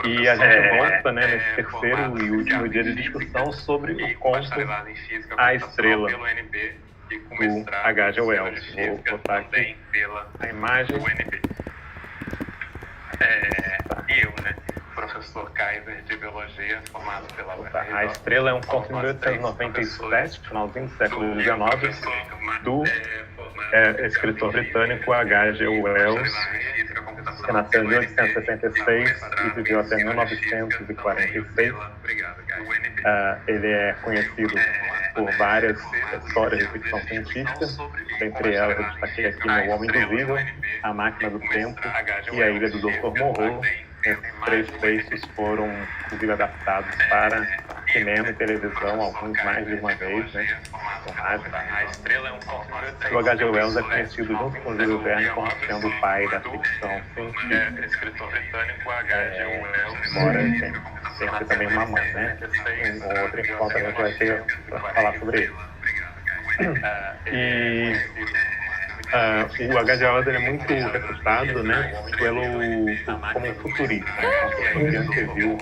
E a gente volta, né, nesse terceiro e último dia de discussão sobre o conto A Estrela, do H.G. Wells. Vou botar aqui a imagem. E eu, né, professor Kaiser de Biologia, formado pela UFRJ. A Estrela é um conto de 1897, finalzinho do século XIX, do escritor britânico H.G. Wells, que nasceu em 1866 e viveu até 1946. Ele é conhecido por várias histórias de ficção científica, dentre elas eu destaquei aqui O Homem Invisível, A Máquina do Tempo e A Ilha do Dr. Moreau. Esses três textos foram, inclusive, adaptados para cinema e televisão, alguns mais de uma vez, né? O H.G. Wells é conhecido junto com Júlio Verne como sendo o pai da ficção científica. Escritor britânico H.G. Wells. Embora tenha também uma mãe, né? Em outro encontro a gente vai ter para falar sobre isso. O H.G. Wells é muito reputado, né, como um futurista, né? Ele viu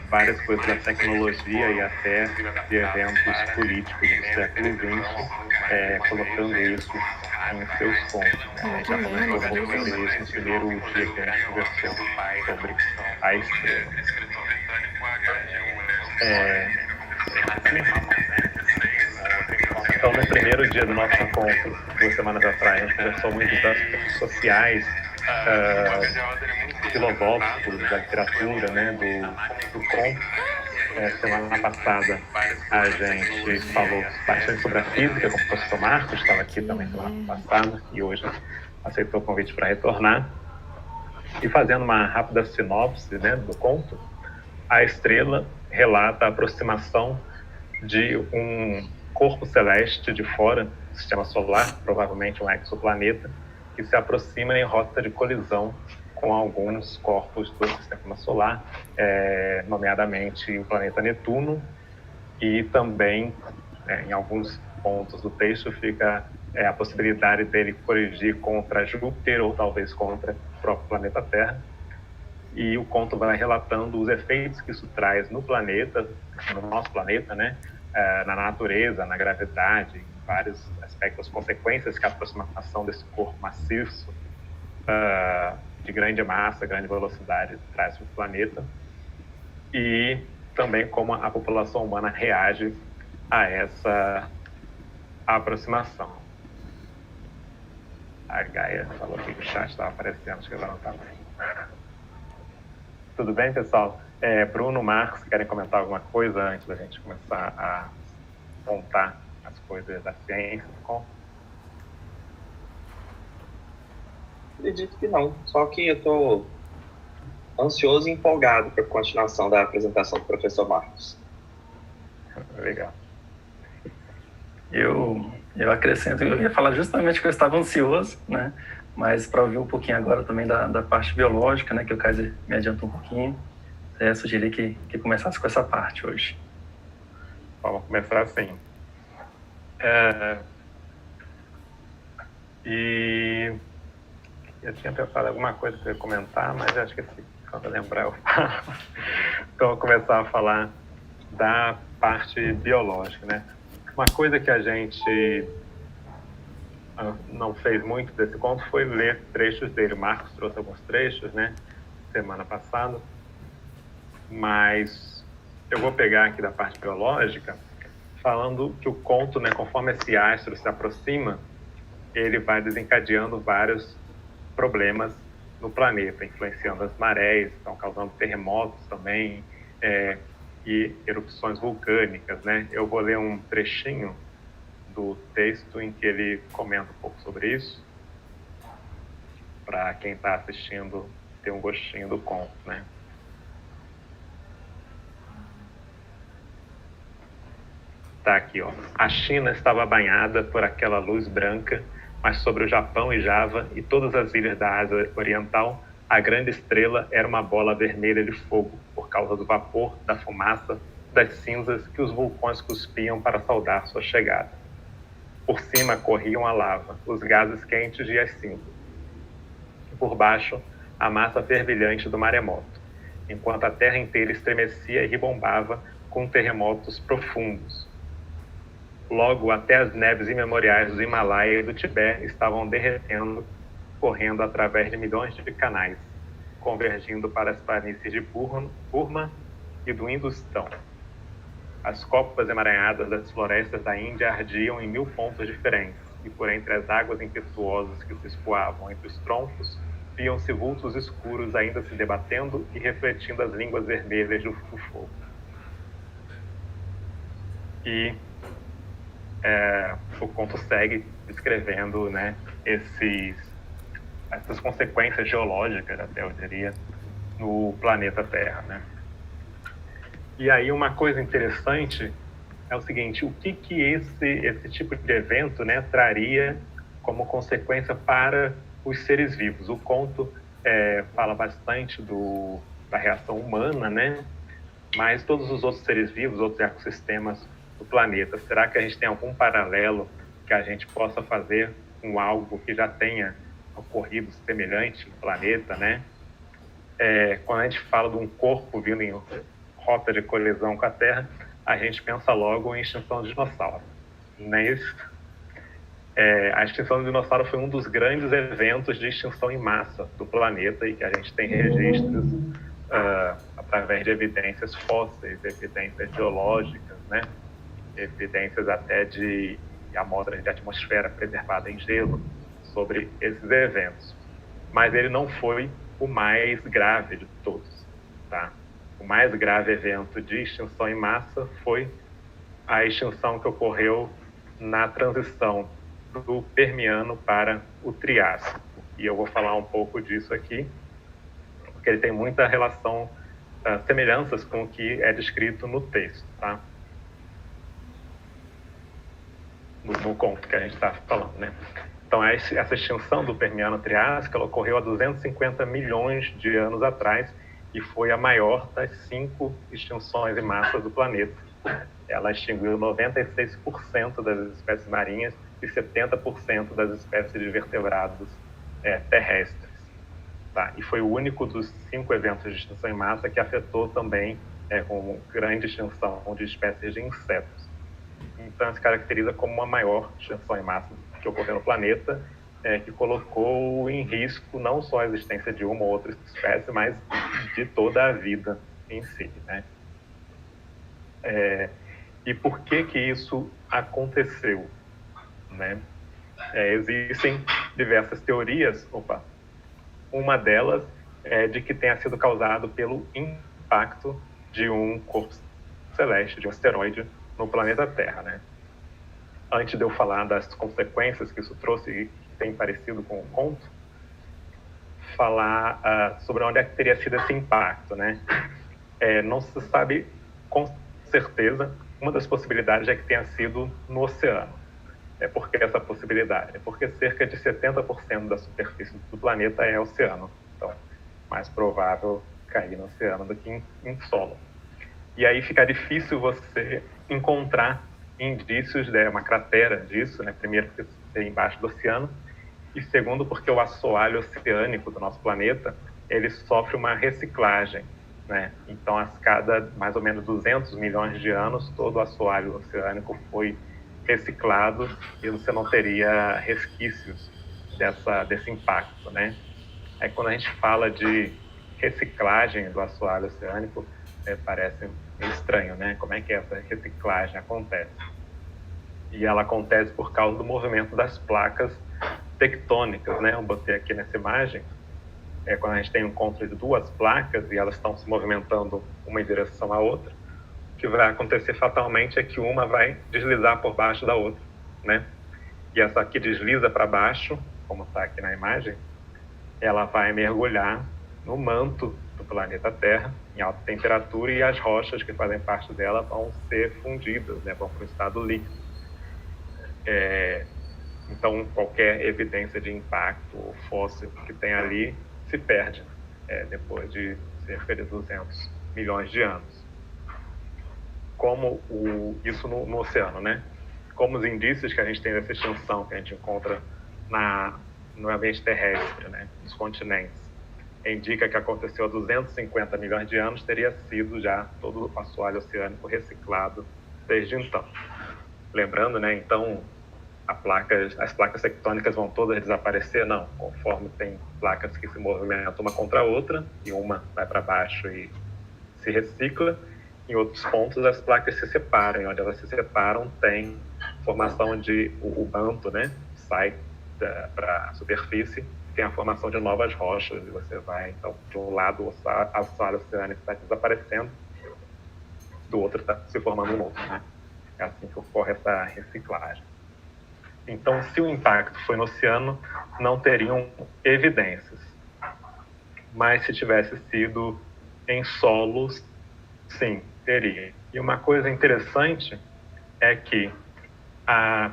várias coisas da tecnologia e até de eventos políticos do século XX, colocando isso em seus contos. Né? Já comentou um pouco sobre isso no primeiro dia que a gente conversou sobre A Estrela. Então, no primeiro dia do nosso encontro, 2 semanas atrás, a gente conversou muito das aspectos sociais, filosóficos, da literatura, né, do conto. Semana passada a gente falou bastante sobre a física, com o professor Marcos, estava aqui também semana passada, e hoje aceitou o convite para retornar. E fazendo uma rápida sinopse, né, do conto, A Estrela relata a aproximação de um corpo celeste de fora do sistema solar, provavelmente um exoplaneta, que se aproxima em rota de colisão com alguns corpos do sistema solar, nomeadamente o planeta Netuno, e também, em alguns pontos do texto, fica a possibilidade dele colidir contra Júpiter ou talvez contra o próprio planeta Terra. E o conto vai relatando os efeitos que isso traz no planeta, no nosso planeta, né? Na natureza, na gravidade, em vários aspectos, as consequências que a aproximação desse corpo maciço de grande massa, grande velocidade traz para o planeta, e também como a população humana reage a essa aproximação. A Gaia falou que o chat estava aparecendo, acho que agora não está mais. Tudo bem, pessoal? Bruno, Marcos, querem comentar alguma coisa antes da gente começar a contar as coisas da ciência? Acredito que não, só que eu estou ansioso e empolgado para a continuação da apresentação do professor Marcos. Legal. Eu acrescento, eu ia falar justamente que eu estava ansioso, né? Mas para ouvir um pouquinho agora também da parte biológica, né, que o Kaiser me adiantou um pouquinho, sugeri que começasse com essa parte hoje. Vamos começar assim. E eu tinha pensado em alguma coisa que eu ia comentar, mas acho que quando eu lembrar eu falo. Então, eu vou começar a falar da parte biológica, né? Uma coisa que a gente não fez muito desse conto foi ler trechos dele. O Marcos trouxe alguns trechos, né, semana passada, mas eu vou pegar aqui da parte biológica, falando que o conto, né, conforme esse astro se aproxima, ele vai desencadeando vários problemas no planeta, influenciando as marés, estão causando terremotos também, e erupções vulcânicas, né? Eu vou ler um trechinho do texto em que ele comenta um pouco sobre isso, para quem está assistindo ter um gostinho do conto, né? Tá aqui, ó. A China estava banhada por aquela luz branca, mas sobre o Japão e Java e todas as ilhas da Ásia Oriental, a grande estrela era uma bola vermelha de fogo, por causa do vapor, da fumaça, das cinzas que os vulcões cuspiam para saudar sua chegada. Por cima corriam a lava, os gases quentes e as cinzas. E por baixo, a massa fervilhante do maremoto. enquanto a Terra inteira estremecia e ribombava com terremotos profundos. Logo, até as neves imemoriais do Himalaia e do Tibete estavam derretendo, correndo através de milhões de canais, convergindo para as planícies de Burma e do Hindustão. As copas emaranhadas das florestas da Índia ardiam em 1000 pontos diferentes, e por entre as águas impetuosas que se escoavam entre os troncos, viam-se vultos escuros ainda se debatendo e refletindo as línguas vermelhas do fogo. E o conto segue descrevendo, né, essas consequências geológicas, até eu diria, no planeta Terra, né? E aí uma coisa interessante é o seguinte: o que esse tipo de evento, né, traria como consequência para os seres vivos? O conto fala bastante da reação humana, né? Mas todos os outros seres vivos, outros ecossistemas do planeta, será que a gente tem algum paralelo que a gente possa fazer com algo que já tenha ocorrido semelhante no planeta, né? Quando a gente fala de um corpo vindo em rota de colisão com a Terra, a gente pensa logo em extinção de dinossauro, não é isso? A extinção do dinossauro foi um dos grandes eventos de extinção em massa do planeta e que a gente tem registros através de evidências fósseis, evidências geológicas, né? Evidências até de amostras de atmosfera preservada em gelo sobre esses eventos. Mas ele não foi o mais grave de todos, tá? O mais grave evento de extinção em massa foi a extinção que ocorreu na transição do Permiano para o Triássico. E eu vou falar um pouco disso aqui, porque ele tem muita relação, semelhanças com o que é descrito no texto, tá? No conto que a gente está falando, né? Então, essa extinção do Permiano-Triássico, ela ocorreu há 250 milhões de anos atrás e foi a maior das 5 extinções em massa do planeta. Ela extinguiu 96% das espécies marinhas e 70% das espécies de vertebrados terrestres. Tá? E foi o único dos 5 eventos de extinção em massa que afetou também com grande extinção de espécies de insetos. Então, se caracteriza como uma maior extinção em massa que ocorreu no planeta, que colocou em risco não só a existência de uma ou outra espécie, mas de toda a vida em si, né? E por que isso aconteceu, né? Existem diversas teorias. Uma delas é de que tenha sido causado pelo impacto de um corpo celeste, de um asteroide, no planeta Terra, né? Antes de eu falar das consequências que isso trouxe e que tem parecido com o conto, falar sobre onde é que teria sido esse impacto, né? Não se sabe com certeza. Uma das possibilidades é que tenha sido no oceano. Por que essa possibilidade? É porque cerca de 70% da superfície do planeta é oceano. Então, mais provável cair no oceano do que em solo. E aí fica difícil você encontrar indícios de uma cratera disso, né? Primeiro, porque é embaixo do oceano, e segundo, porque o assoalho oceânico do nosso planeta, ele sofre uma reciclagem, né? Então, a cada mais ou menos 200 milhões de anos, todo o assoalho oceânico foi reciclado e você não teria resquícios desse impacto, né? Aí, quando a gente fala de reciclagem do assoalho oceânico, parece estranho, né? Como é que essa reciclagem acontece? E ela acontece por causa do movimento das placas tectônicas, né? Eu botei aqui nessa imagem, quando a gente tem um encontro de 2 placas e elas estão se movimentando uma em direção à outra, o que vai acontecer fatalmente é que uma vai deslizar por baixo da outra, né? E essa aqui desliza para baixo, como está aqui na imagem, ela vai mergulhar no manto do planeta Terra, em alta temperatura, e as rochas que fazem parte dela vão ser fundidas, né? Vão para o estado líquido. Então, qualquer evidência de impacto ou fóssil que tem ali se perde depois de cerca de 200 milhões de anos. Como isso no oceano, né? Como os indícios que a gente tem dessa extinção que a gente encontra no ambiente terrestre, né? Nos continentes. indica que aconteceu há 250 milhões de anos, teria sido já todo o assoalho oceânico reciclado desde então. Lembrando, né, então, as placas tectônicas vão todas desaparecer? Não, conforme tem placas que se movimentam uma contra a outra, e uma vai para baixo e se recicla, em outros pontos as placas se separam, e onde elas se separam tem formação de o manto, né, sai para a superfície, tem a formação de novas rochas, e você vai, então, de um lado o assoalho oceânico está desaparecendo, do outro está se formando um outro, né? É assim que ocorre essa reciclagem. Então, se o impacto foi no oceano, não teriam evidências. Mas se tivesse sido em solos, sim, teria. E uma coisa interessante é que a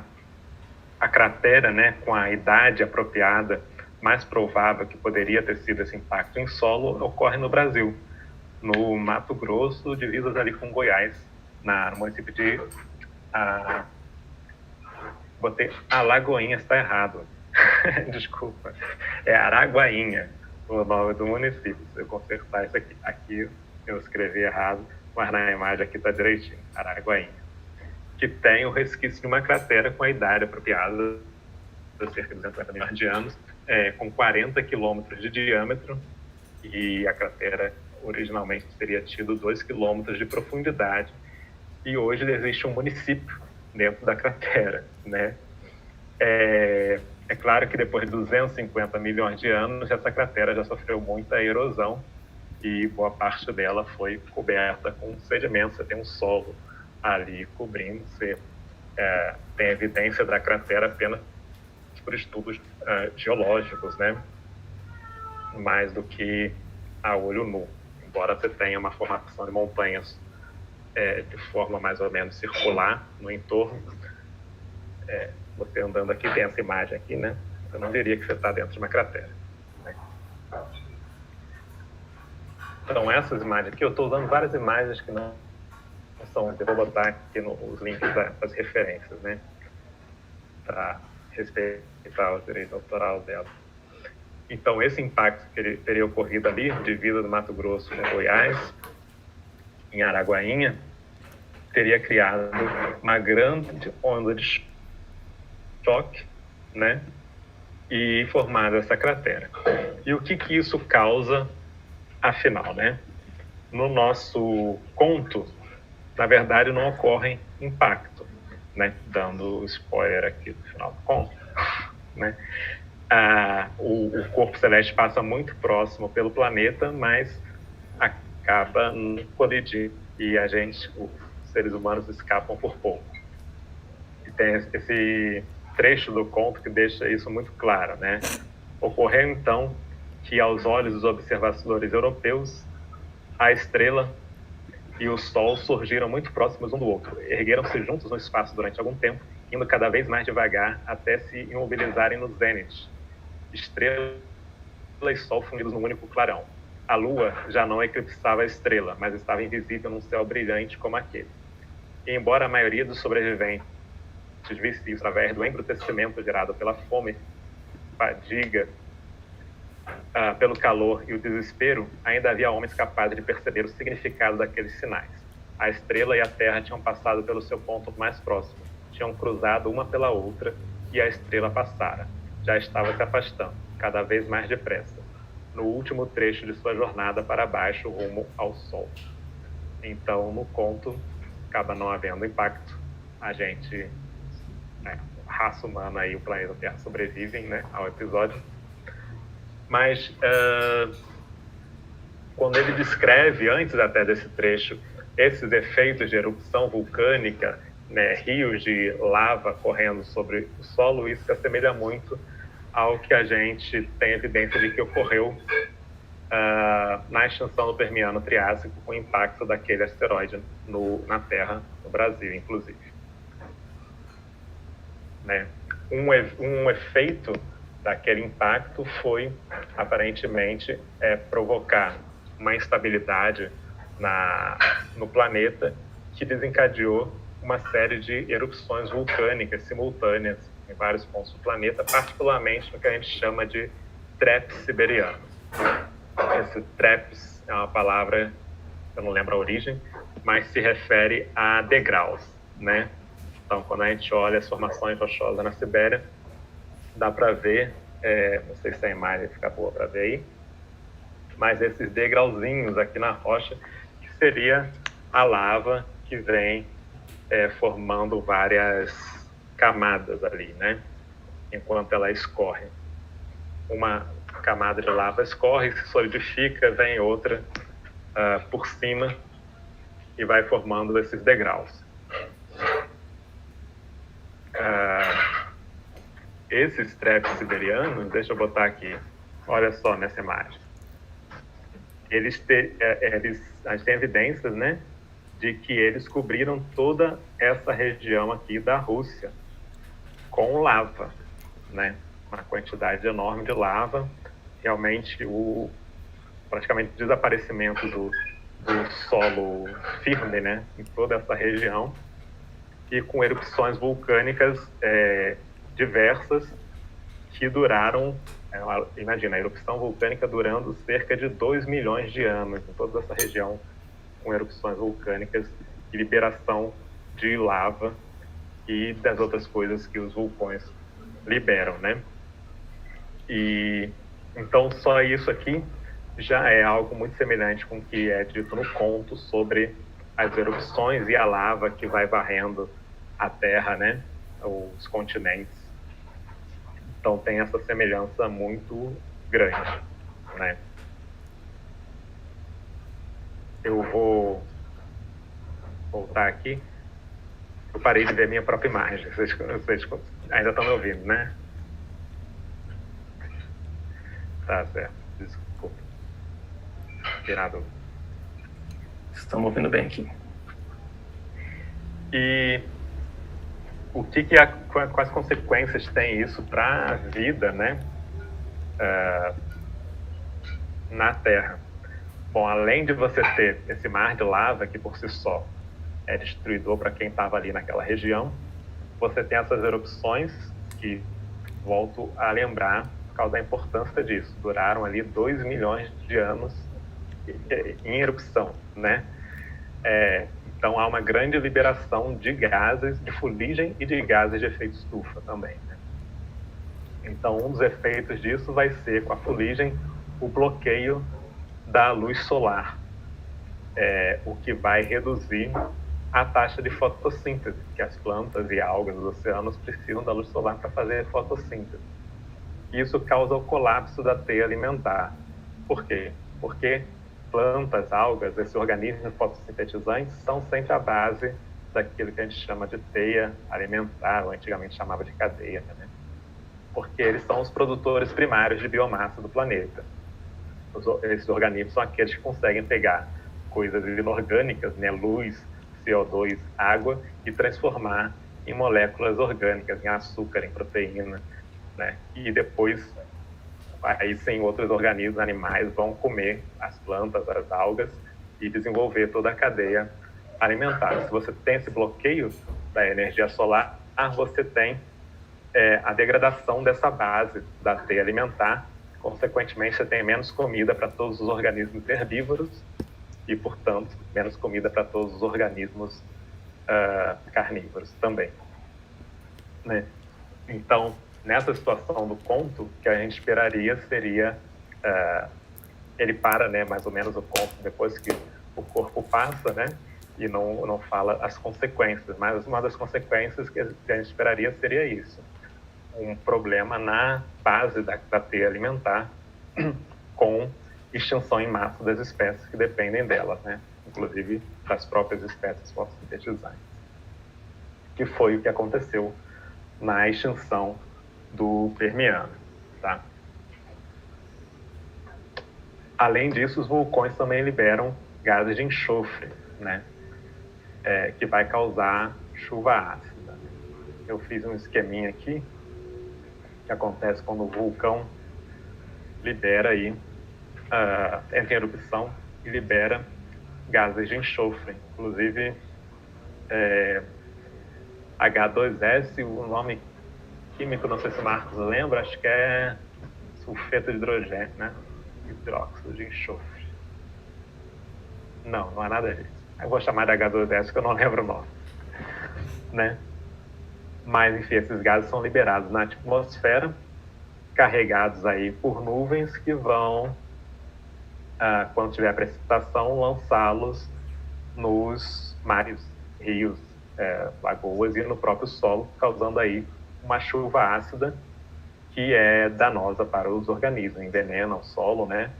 cratera, né, com a idade apropriada, mais provável que poderia ter sido esse impacto em solo, ocorre no Brasil, no Mato Grosso, divisas ali com Goiás, no município de botei Alagoinha, está errado. Desculpa. É Araguainha, o nome do município. Se eu consertar isso aqui. Aqui eu escrevi errado, mas na imagem aqui está direitinho. Araguainha. Que tem o resquício de uma cratera com a idade apropriada, de cerca de 250 milhões de anos, com 40 quilômetros de diâmetro, e a cratera originalmente teria tido 2 quilômetros de profundidade, e hoje existe um município dentro da cratera, né? É claro que depois de 250 milhões de anos, essa cratera já sofreu muita erosão e boa parte dela foi coberta com sedimentos. Você tem um solo ali cobrindo, você tem evidência da cratera apenas por estudos geológicos, né? Mais do que a olho nu, embora você tenha uma formação de montanhas de forma mais ou menos circular no entorno. Você andando aqui, tem essa imagem aqui, né? Eu não diria que você está dentro de uma cratera, né? Então, essas imagens aqui, eu estou usando várias imagens que não são... Eu vou botar aqui os links das referências, né? Para respeitar o direito autoral dela. Então, esse impacto que teria ocorrido ali, divisa do Mato Grosso com Goiás, em Araguainha, teria criado uma grande onda de choque, né? E formado essa cratera. E o que isso causa, afinal, né? No nosso conto, na verdade, não ocorre impacto, né? Dando spoiler aqui no final do conto, né? O corpo celeste passa muito próximo pelo planeta, mas acaba colidindo e a gente, os seres humanos, escapam por pouco. E tem esse trecho do conto que deixa isso muito claro, né? Ocorreu então que aos olhos dos observadores europeus, a estrela e o Sol surgiram muito próximos um do outro, ergueram-se juntos no espaço durante algum tempo, indo cada vez mais devagar até se imobilizarem no zênite. Estrela e Sol fundidos num único clarão. A Lua já não eclipsava a estrela, mas estava invisível num céu brilhante como aquele. E embora a maioria dos sobreviventes visse isso através do embrutecimento gerado pela fome, fadiga, pelo calor e o desespero, ainda havia homens capazes de perceber o significado daqueles sinais. A estrela e a Terra tinham passado pelo seu ponto mais próximo, tinham cruzado uma pela outra e a estrela passara. Já estava se afastando, cada vez mais depressa, no último trecho de sua jornada para baixo rumo ao Sol. Então, no conto, acaba não havendo impacto. A gente, a raça humana e o planeta Terra sobrevivem, né, ao episódio. Mas, quando ele descreve, antes até desse trecho, esses efeitos de erupção vulcânica, né, rios de lava correndo sobre o solo, isso se assemelha muito ao que a gente tem evidência de que ocorreu na extinção do Permiano Triássico, com o impacto daquele asteroide na Terra, no Brasil, inclusive. Né? Um efeito daquele impacto foi, aparentemente, provocar uma instabilidade no planeta que desencadeou uma série de erupções vulcânicas simultâneas em vários pontos do planeta, particularmente no que a gente chama de traps siberianos. Esse TREPS é uma palavra, eu não lembro a origem, mas se refere a degraus, né? Então, quando a gente olha as formações rochosas na Sibéria, dá para ver, não sei se a imagem fica boa para ver aí, mas esses degrauzinhos aqui na rocha, que seria a lava que vem formando várias camadas ali, né? Enquanto ela escorre. Uma camada de lava escorre, se solidifica, vem outra por cima e vai formando esses degraus. Esses TREPS siberianos, deixa eu botar aqui, olha só nessa imagem. A gente tem evidências, né, de que eles cobriram toda essa região aqui da Rússia com lava, né? Uma quantidade enorme de lava. Realmente, praticamente desaparecimento do solo firme, né, em toda essa região, e com erupções vulcânicas diversas que duraram, imagina, a erupção vulcânica durando cerca de 2 milhões de anos em toda essa região, com erupções vulcânicas e liberação de lava e das outras coisas que os vulcões liberam, né? E então só isso aqui já é algo muito semelhante com o que é dito no conto sobre as erupções e a lava que vai varrendo a Terra, né? Os continentes. Então tem essa semelhança muito grande, né? Eu vou voltar aqui. Eu parei de ver minha própria imagem. Vocês ainda estão me ouvindo, né? Tá certo. Desculpa. Tirado. Estamos ouvindo bem aqui. E quais consequências tem isso para a vida, né? Na Terra? Bom, além de você ter esse mar de lava que por si só é destruidor para quem estava ali naquela região, você tem essas erupções que, volto a lembrar, por causa da importância disso, duraram ali 2 milhões de anos em erupção, né? Então há uma grande liberação de gases de fuligem e de gases de efeito estufa também, né? Então um dos efeitos disso vai ser, com a fuligem, o bloqueio da luz solar, o que vai reduzir a taxa de fotossíntese, que as plantas e algas dos oceanos precisam da luz solar para fazer fotossíntese. Isso causa o colapso da teia alimentar. Por quê? Porque plantas, algas, esses organismos fotossintetizantes são sempre a base daquilo que a gente chama de teia alimentar, ou antigamente chamava de cadeia, né? Porque eles são os produtores primários de biomassa do planeta. Esses organismos são aqueles que conseguem pegar coisas inorgânicas, né, luz, CO2, água, e transformar em moléculas orgânicas, em açúcar, em proteína, né? E depois, aí sim, outros organismos, animais, vão comer as plantas, as algas, e desenvolver toda a cadeia alimentar. Se você tem esse bloqueio da energia solar, você tem a degradação dessa base da teia alimentar. Consequentemente, você tem menos comida para todos os organismos herbívoros e, portanto, menos comida para todos os organismos carnívoros também, né? Então, nessa situação do conto, que a gente esperaria seria ele para, né, mais ou menos o conto depois que o corpo passa, né, e não fala as consequências, mas uma das consequências que a gente esperaria seria isso: um problema na base da teia alimentar, com extinção em massa das espécies que dependem dela, né? Inclusive das próprias espécies fotossintetizantes, que foi o que aconteceu na extinção do Permiano, tá? Além disso, os vulcões também liberam gases de enxofre, né? Que vai causar chuva ácida. Eu fiz um esqueminha aqui que acontece quando o vulcão libera aí, entra em erupção e libera gases de enxofre. Inclusive, H2S, o nome químico, não sei se o Marcos lembra, acho que é sulfeto de hidrogênio, né? hidróxido de enxofre. Não é nada disso. Eu vou chamar de H2S porque eu não lembro o nome, né? Mas, enfim, esses gases são liberados na atmosfera, carregados aí por nuvens que vão, quando tiver precipitação, lançá-los nos mares, rios, lagoas e no próprio solo, causando aí uma chuva ácida que é danosa para os organismos, envenena o solo, né?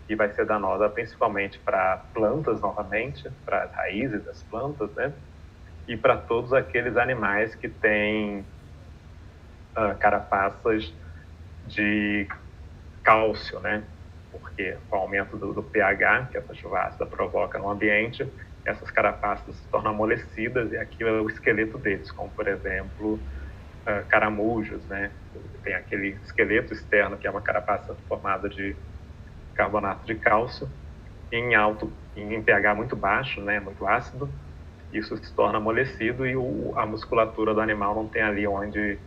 E vai ser danosa principalmente para plantas, novamente, para as raízes das plantas, né? E para todos aqueles animais que têm carapaças de cálcio, né? Porque com o aumento do pH que essa chuva ácida provoca no ambiente, essas carapaças se tornam amolecidas e aquilo é o esqueleto deles, como, por exemplo, caramujos, né? Tem aquele esqueleto externo que é uma carapaça formada de carbonato de cálcio em pH muito baixo, né? Muito ácido. Isso se torna amolecido e a musculatura do animal não tem ali onde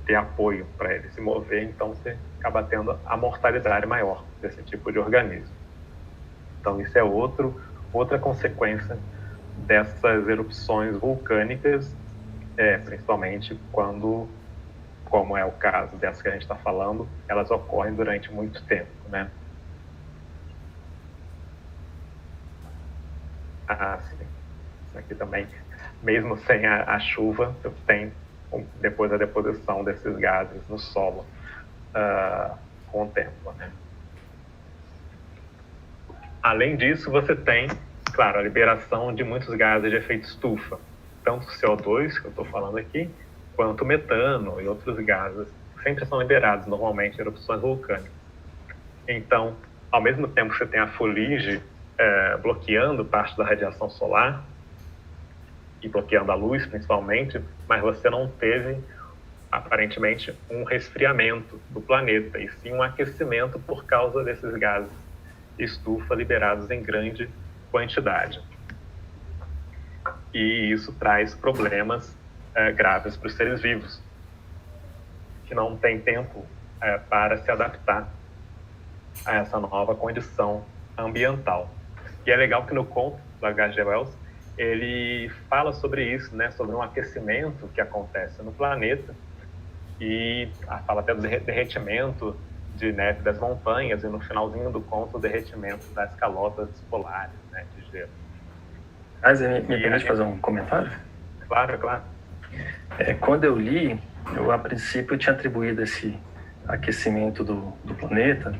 ter apoio para ele se mover, então você acaba tendo a mortalidade maior desse tipo de organismo. Então isso é outra consequência dessas erupções vulcânicas, principalmente quando, como é o caso dessas que a gente está falando, elas ocorrem durante muito tempo, né? Sim. Isso aqui também, mesmo sem a chuva, tem depois a deposição desses gases no solo com o tempo, né? Além disso, você tem, claro, a liberação de muitos gases de efeito estufa, tanto o CO2, que eu estou falando aqui, quanto o metano e outros gases, sempre são liberados normalmente em erupções vulcânicas. Então, ao mesmo tempo que você tem a fuligem bloqueando parte da radiação solar, e bloqueando a luz principalmente, mas você não teve, aparentemente, um resfriamento do planeta, e sim um aquecimento por causa desses gases estufa liberados em grande quantidade. E isso traz problemas graves para os seres vivos, que não têm tempo para se adaptar a essa nova condição ambiental. E é legal que no conto do H.G. Wells, ele fala sobre isso, né, sobre um aquecimento que acontece no planeta e fala até do derretimento de neve das montanhas e no finalzinho do conto o derretimento das calotas polares, né, de gelo. Mas me permite fazer um comentário? Claro, claro. Quando eu li, eu a princípio tinha atribuído esse aquecimento do planeta,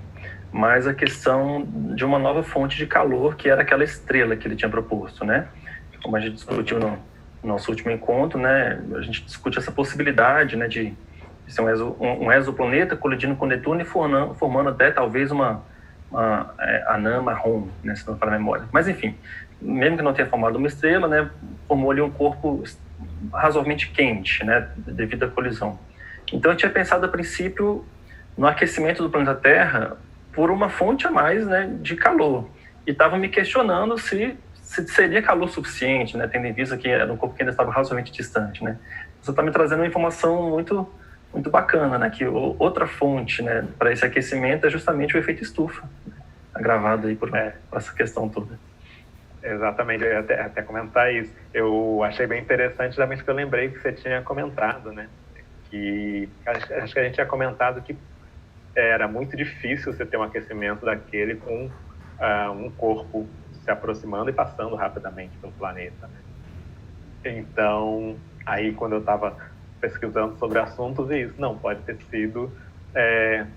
mas a questão de uma nova fonte de calor, que era aquela estrela que ele tinha proposto, né? Como a gente discutiu no nosso último encontro, né? A gente discute essa possibilidade, né, de ser um exoplaneta colidindo com Netuno e formando até talvez uma anã marrom, né, se não falar a memória. Mas enfim, mesmo que não tenha formado uma estrela, né, formou ali um corpo razoavelmente quente, né, devido à colisão. Então eu tinha pensado a princípio no aquecimento do planeta Terra por uma fonte a mais, né, de calor. E estava me questionando se seria calor suficiente, né, tendo em vista que era um corpo que ainda estava razoavelmente distante, né. Você está me trazendo uma informação muito, muito bacana, né, que outra fonte, né, para esse aquecimento é justamente o efeito estufa, né, agravado aí por essa questão toda. Exatamente, eu ia até comentar isso. Eu achei bem interessante, também que eu lembrei que você tinha comentado, né, que acho que a gente tinha comentado que era muito difícil você ter um aquecimento daquele com um corpo se aproximando e passando rapidamente pelo planeta, né? Então, aí quando eu estava pesquisando sobre assuntos, isso não pode ter sido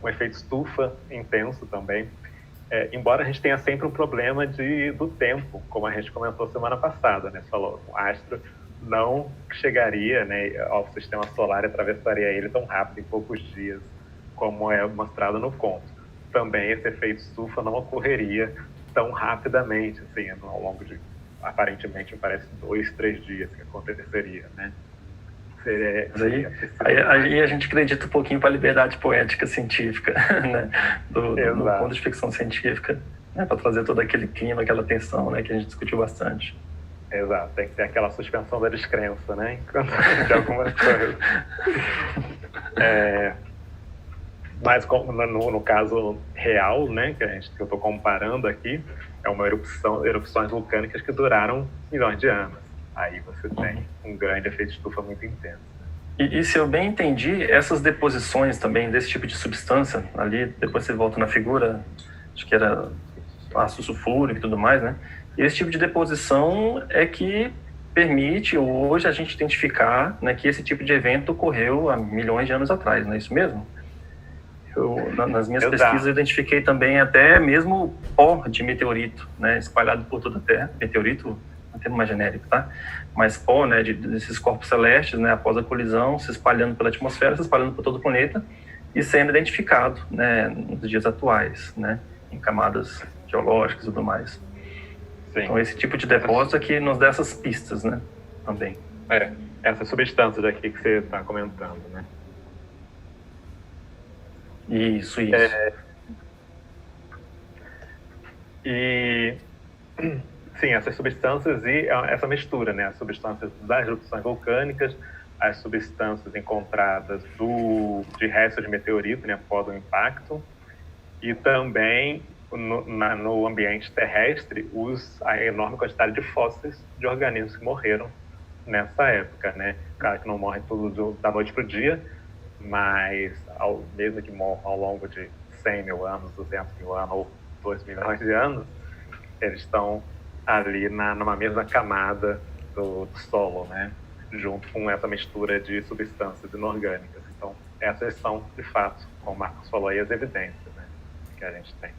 um efeito estufa intenso também, embora a gente tenha sempre um problema do tempo, como a gente comentou semana passada, né? Falou, o astro não chegaria, né, ao sistema solar e atravessaria ele tão rápido, em poucos dias, como é mostrado no conto. Também esse efeito estufa não ocorreria tão rapidamente, assim, ao longo de, aparentemente, parece 2, 3 dias que aconteceria, né? Aí a gente acredita um pouquinho para a liberdade poética científica, né? do ponto de ficção científica, né? Para trazer todo aquele clima, aquela tensão, né? Que a gente discutiu bastante. Exato, tem que ter aquela suspensão da descrença, né? Enquanto de algumas coisas. Mas no caso real, né, que eu estou comparando aqui, é uma erupções vulcânicas que duraram milhões de anos. Aí você tem um grande efeito estufa muito intenso. E se eu bem entendi, essas deposições também desse tipo de substância, ali, depois você volta na figura, acho que era ácido sulfúrico e tudo mais, né? E esse tipo de deposição é que permite hoje a gente identificar, né, que esse tipo de evento ocorreu há milhões de anos atrás, não é isso mesmo? Nas minhas pesquisas eu identifiquei também até mesmo pó de meteorito, né, espalhado por toda a Terra. Meteorito, não termo mais genérico, tá? Mas pó, né, desses corpos celestes, né, após a colisão, se espalhando pela atmosfera, se espalhando por todo o planeta e sendo identificado, né, nos dias atuais, né, em camadas geológicas e tudo mais. Sim. Então esse tipo de depósito é que nos dá essas pistas, né, também. Essas substâncias aqui que você está comentando, né? Isso. E sim, essas substâncias e essa mistura, né? As substâncias das erupções vulcânicas, as substâncias encontradas de restos de meteorito, né, após o impacto, e também no ambiente terrestre a enorme quantidade de fósseis de organismos que morreram nessa época, né? Claro que não morre tudo da noite para o dia, mas mesmo que morram ao longo de 100 mil anos, 200 mil anos ou 2 milhões de anos, eles estão ali numa mesma camada do solo, né? Junto com essa mistura de substâncias inorgânicas. Então, essas são, de fato, como o Marcos falou aí, as evidências, né, que a gente tem.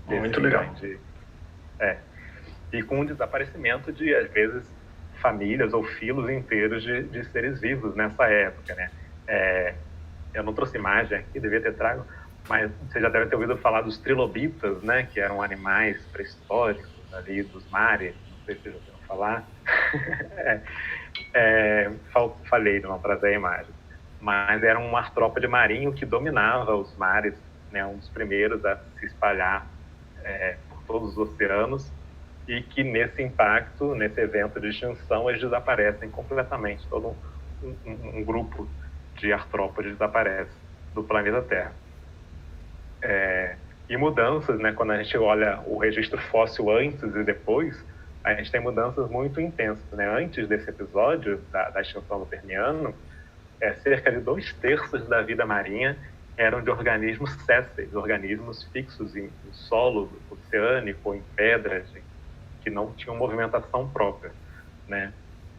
Muito legal. E com o desaparecimento de, às vezes, famílias ou filos inteiros de seres vivos nessa época, né? Eu não trouxe imagem aqui, devia ter trago, mas você já deve ter ouvido falar dos trilobitas, né? Que eram animais pré-históricos ali dos mares, não sei se vocês já ouviram falar. Falei de não trazer a imagem. Mas era um artrópode marinho que dominava os mares, né? Um dos primeiros a se espalhar por todos os oceanos, e que nesse impacto, nesse evento de extinção, eles desaparecem completamente. Todo um grupo de artrópodes desaparece do planeta Terra. E mudanças, né, quando a gente olha o registro fóssil antes e depois, a gente tem mudanças muito intensas, né? Antes desse episódio da extinção do Permiano, cerca de 2/3 da vida marinha eram de organismos sésseis, organismos fixos em solo oceânico, em pedras, que não tinham movimentação própria, né?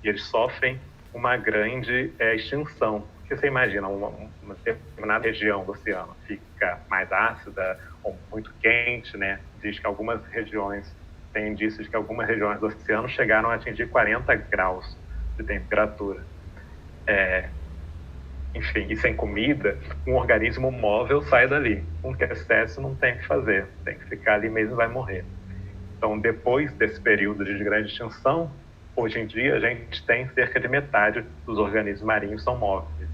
E eles sofrem uma grande extinção. Porque você imagina, uma determinada região do oceano fica mais ácida ou muito quente, né? Diz que algumas regiões, tem indícios de que algumas regiões do oceano chegaram a atingir 40 graus de temperatura. Enfim, e sem comida, um organismo móvel sai dali. Um que é excesso não tem o que fazer, tem que ficar ali mesmo e vai morrer. Então, depois desse período de grande extinção, hoje em dia a gente tem cerca de metade dos organismos marinhos são móveis.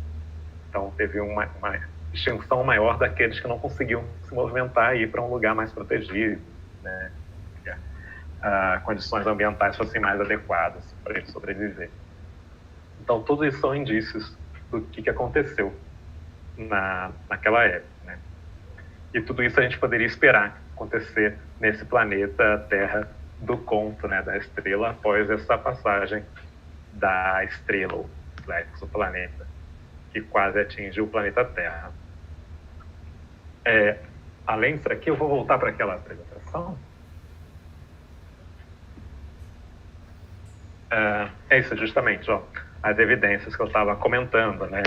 Então, teve uma extinção maior daqueles que não conseguiam se movimentar e ir para um lugar mais protegido, né? Que condições ambientais fossem mais adequadas para ele sobreviver. Então, tudo isso são indícios do que aconteceu naquela época, né? E tudo isso a gente poderia esperar acontecer nesse planeta Terra do conto, né, da estrela, após essa passagem da estrela, ou do exoplaneta, que quase atinge o planeta Terra. Além disso aqui, eu vou voltar para aquela apresentação. Isso, justamente, ó, as evidências que eu estava comentando, né?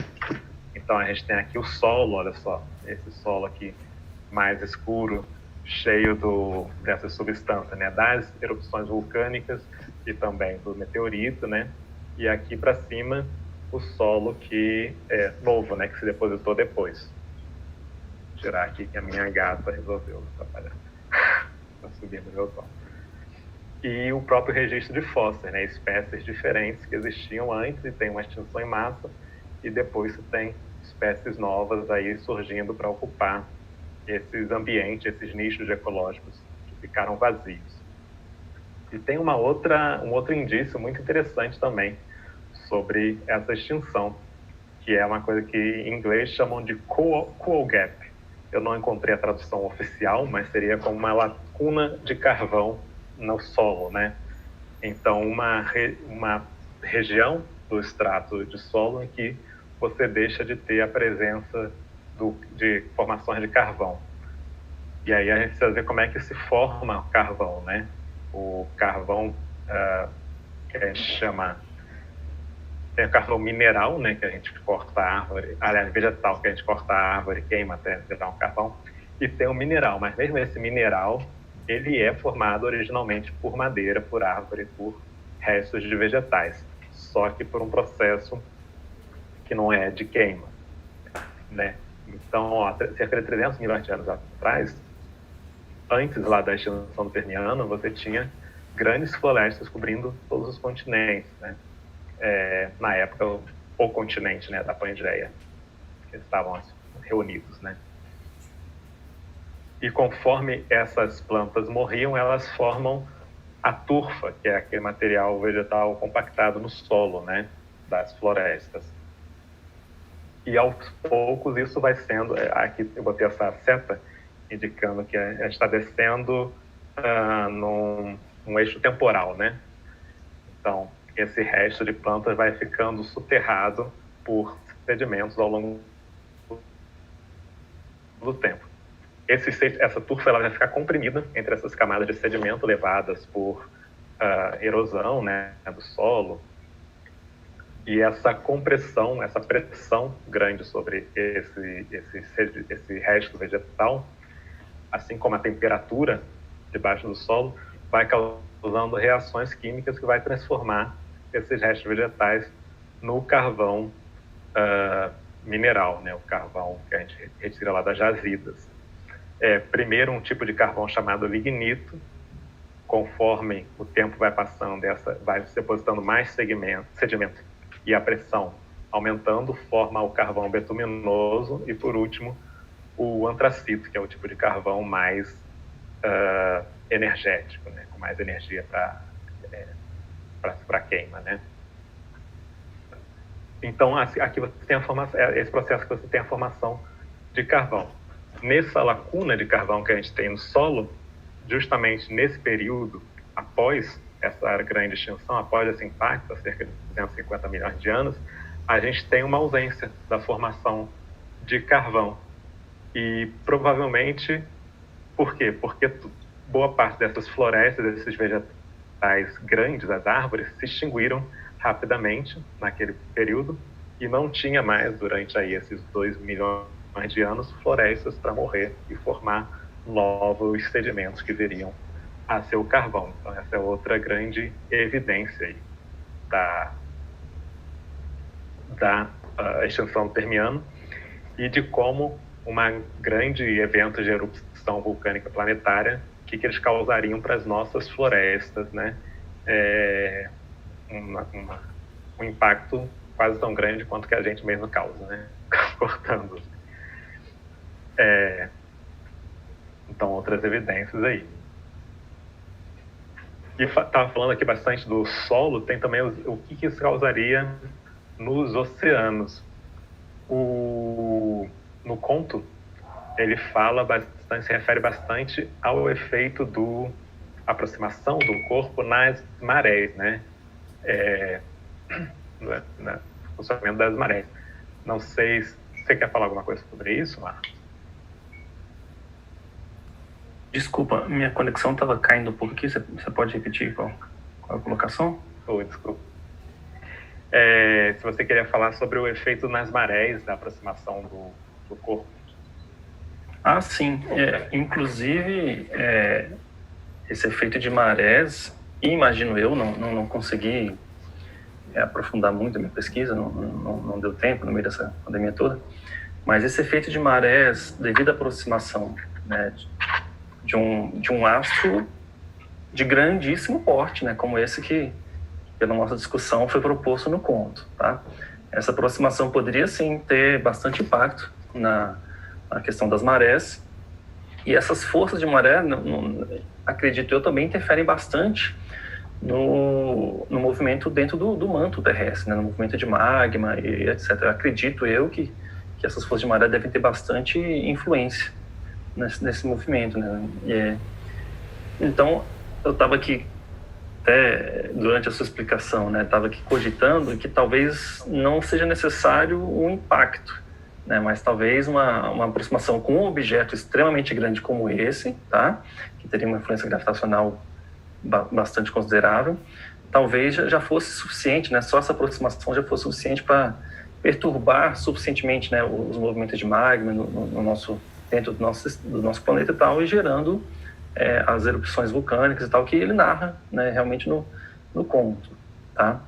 Então, a gente tem aqui o solo, olha só, esse solo aqui mais escuro, cheio dessa substância, né? Das erupções vulcânicas e também do meteorito, né? E aqui para cima, o solo que é novo, né? Que se depositou depois. Vou tirar aqui que a minha gata resolveu atrapalhar. Está subindo o meu tom. E o próprio registro de fósseis, né? Espécies diferentes que existiam antes e tem uma extinção em massa, e depois você tem espécies novas aí surgindo para ocupar esses ambientes, esses nichos ecológicos que ficaram vazios. E tem um outro indício muito interessante também sobre essa extinção, que é uma coisa que em inglês chamam de coal gap. Eu não encontrei a tradução oficial, mas seria como uma lacuna de carvão no solo, né? Então, uma região do estrato de solo em que você deixa de ter a presença de formações de carvão. E aí a gente precisa ver como é que se forma o carvão, né? O carvão que a gente chama... Tem o carvão mineral, né? Que a gente corta a árvore. Aliás, vegetal, que a gente corta a árvore, queima até virar um carvão. E tem o mineral, mas mesmo esse mineral, ele é formado originalmente por madeira, por árvore, por restos de vegetais. Só que por um processo que não é de queima, né? Então, ó, cerca de 300 milhões de anos atrás, antes lá da extinção do Permiano, você tinha grandes florestas cobrindo todos os continentes, né? Na época, o continente, né, da Pangeia, que estavam reunidos, né? E conforme essas plantas morriam, elas formam a turfa, que é aquele material vegetal compactado no solo, né, das florestas. E aos poucos isso vai sendo, aqui eu botei essa seta indicando que a gente está descendo num eixo temporal, né? Então, esse resto de plantas vai ficando soterrado por sedimentos ao longo do tempo. Essa turfa ela vai ficar comprimida entre essas camadas de sedimento levadas por erosão, né, do solo. E essa compressão, essa pressão grande sobre esse resto vegetal, assim como a temperatura debaixo do solo, vai causando reações químicas que vai transformar esses restos vegetais no carvão mineral, né, o carvão que a gente retira lá das jazidas. Primeiro um tipo de carvão chamado lignito, conforme o tempo vai passando, vai se depositando mais sedimento e a pressão aumentando, forma o carvão betuminoso e, por último, o antracito, que é o tipo de carvão mais energético, né, com mais energia para queima, né? Então, aqui você tem esse processo que você tem a formação de carvão. Nessa lacuna de carvão que a gente tem no solo, justamente nesse período, após essa grande extinção, após esse impacto, há cerca de 250 milhões de anos, a gente tem uma ausência da formação de carvão. E provavelmente, por quê? Porque boa parte dessas florestas, desses vegetais grandes, as árvores, se extinguiram rapidamente naquele período e não tinha mais, durante aí esses 2 milhões de anos, florestas para morrer e formar novos sedimentos que viriam a ser o carvão. Então, essa é outra grande evidência aí da extinção do Permiano e de como um grande evento de erupção vulcânica planetária, o que eles causariam para as nossas florestas, né? Um impacto quase tão grande quanto que a gente mesmo causa, né? Cortando. Então, outras evidências aí. E estava falando aqui bastante do solo, tem também o que isso causaria nos oceanos. No conto, ele fala bastante, se refere bastante ao efeito aproximação do corpo nas marés, né? No funcionamento das marés. Não sei se você quer falar alguma coisa sobre isso, Marcos? Desculpa, minha conexão estava caindo um pouco aqui. Você pode repetir qual a colocação? Desculpa. Se você queria falar sobre o efeito nas marés da aproximação do corpo. Ah, sim. Inclusive, esse efeito de marés, imagino eu, não consegui aprofundar muito a minha pesquisa, não deu tempo no meio dessa pandemia toda, mas esse efeito de marés, devido à aproximação, né, de um astro de grandíssimo porte, né, como esse que, pela nossa discussão, foi proposto no conto, tá? Essa aproximação poderia, sim, ter bastante impacto na questão das marés, e essas forças de maré, acredito eu, também interferem bastante no movimento dentro do manto terrestre, né, no movimento de magma e etc. Acredito eu que essas forças de maré devem ter bastante influência nesse movimento, né? Então, eu estava aqui, até durante a sua explicação, né, estava aqui cogitando que talvez não seja necessário um impacto, né, mas talvez uma aproximação com um objeto extremamente grande como esse, tá, que teria uma influência gravitacional bastante considerável, talvez já fosse suficiente, né, só essa aproximação já fosse suficiente para perturbar suficientemente, né, os movimentos de magma dentro do nosso planeta e tal, e gerando as erupções vulcânicas e tal, que ele narra, né, realmente no conto, tá?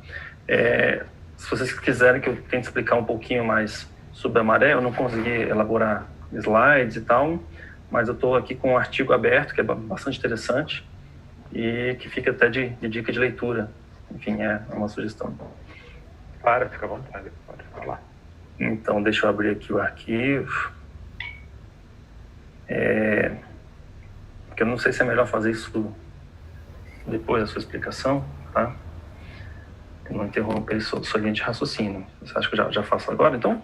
Se vocês quiserem que eu tente explicar um pouquinho mais sobre a maré, eu não consegui elaborar slides e tal, mas eu estou aqui com um artigo aberto, que é bastante interessante, e que fica até de dica de leitura. Enfim, é uma sugestão. Claro, fica à vontade, pode falar. Então, deixa eu abrir aqui o arquivo. Porque eu não sei se é melhor fazer isso depois da sua explicação, tá? Eu não interromper sua linha de raciocínio. Você acha que eu já faço agora, então?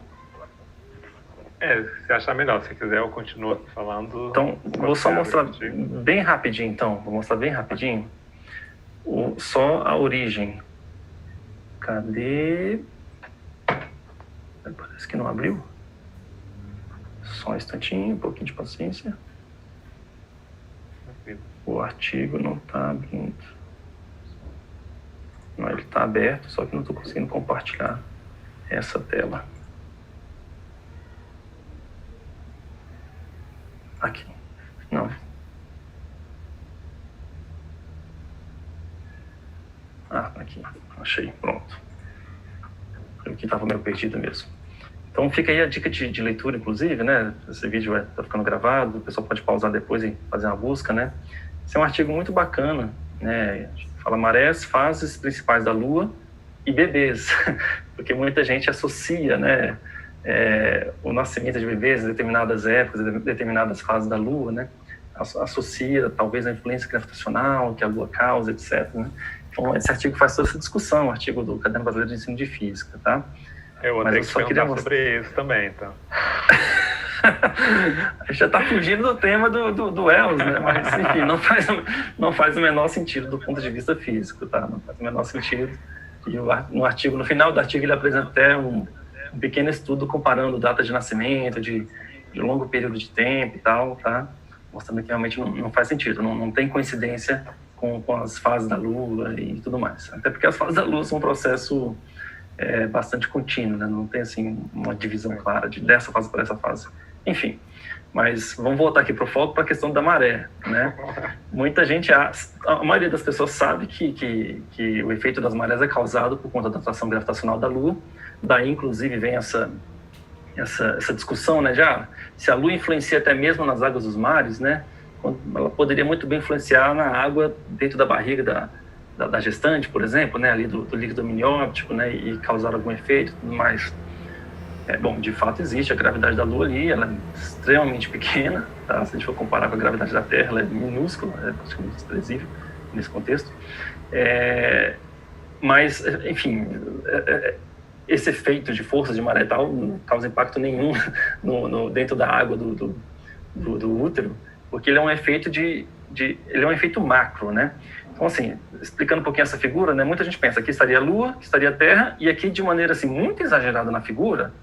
Se achar melhor, se quiser eu continuo aqui falando. Então, vou só mostrar bem rapidinho, então. Vou mostrar bem rapidinho só a origem. Cadê? Parece que não abriu. Só um instantinho, um pouquinho de paciência. O artigo não está abrindo. Não, ele está aberto, só que não estou conseguindo compartilhar essa tela. Aqui. Não. Aqui. Achei. Pronto. Eu que estava meio perdido mesmo. Então fica aí a dica de leitura, inclusive, né? Esse vídeo está ficando gravado, o pessoal pode pausar depois e fazer uma busca, né? Esse é um artigo muito bacana, né? Fala marés, fases principais da Lua e bebês, porque muita gente associa, né? O nascimento de bebês em determinadas épocas, determinadas fases da Lua, né? Associa talvez a influência gravitacional que a Lua causa, etc. Né? Então esse artigo faz toda essa discussão, um artigo do Caderno Brasileiro de Ensino de Física, tá? Eu vou ter que perguntar sobre isso também, então. A gente já está fugindo do tema do Wells, né? Mas, enfim, não faz o menor sentido do ponto de vista físico, tá? Não faz o menor sentido. E no final do artigo ele apresenta até um pequeno estudo comparando datas de nascimento, de longo período de tempo e tal, tá? Mostrando que realmente não faz sentido, não tem coincidência com as fases da Lua e tudo mais. Até porque as fases da Lua são um processo bastante contínuo, né? Não tem assim uma divisão clara dessa fase para essa fase. Enfim, mas vamos voltar aqui para o foco, para a questão da maré, né? Muita gente, a maioria das pessoas sabe que o efeito das marés é causado por conta da atração gravitacional da Lua. Daí, inclusive, vem essa discussão, né? Se a Lua influencia até mesmo nas águas dos mares, né? Ela poderia muito bem influenciar na água dentro da barriga da gestante, por exemplo, né? Ali do líquido amniótico, né? E causar algum efeito e tudo mais. Bom, de fato existe a gravidade da Lua ali, ela é extremamente pequena, tá? Se a gente for comparar com a gravidade da Terra, ela é minúscula, é praticamente desprezível nesse contexto. Mas, enfim, esse efeito de forças de maré tal não causa impacto nenhum dentro da água do útero, porque ele é um efeito ele é um efeito macro, né? Então, assim, explicando um pouquinho essa figura, né? Muita gente pensa, aqui estaria a Lua, aqui estaria a Terra, e aqui, de maneira assim, muito exagerada na figura,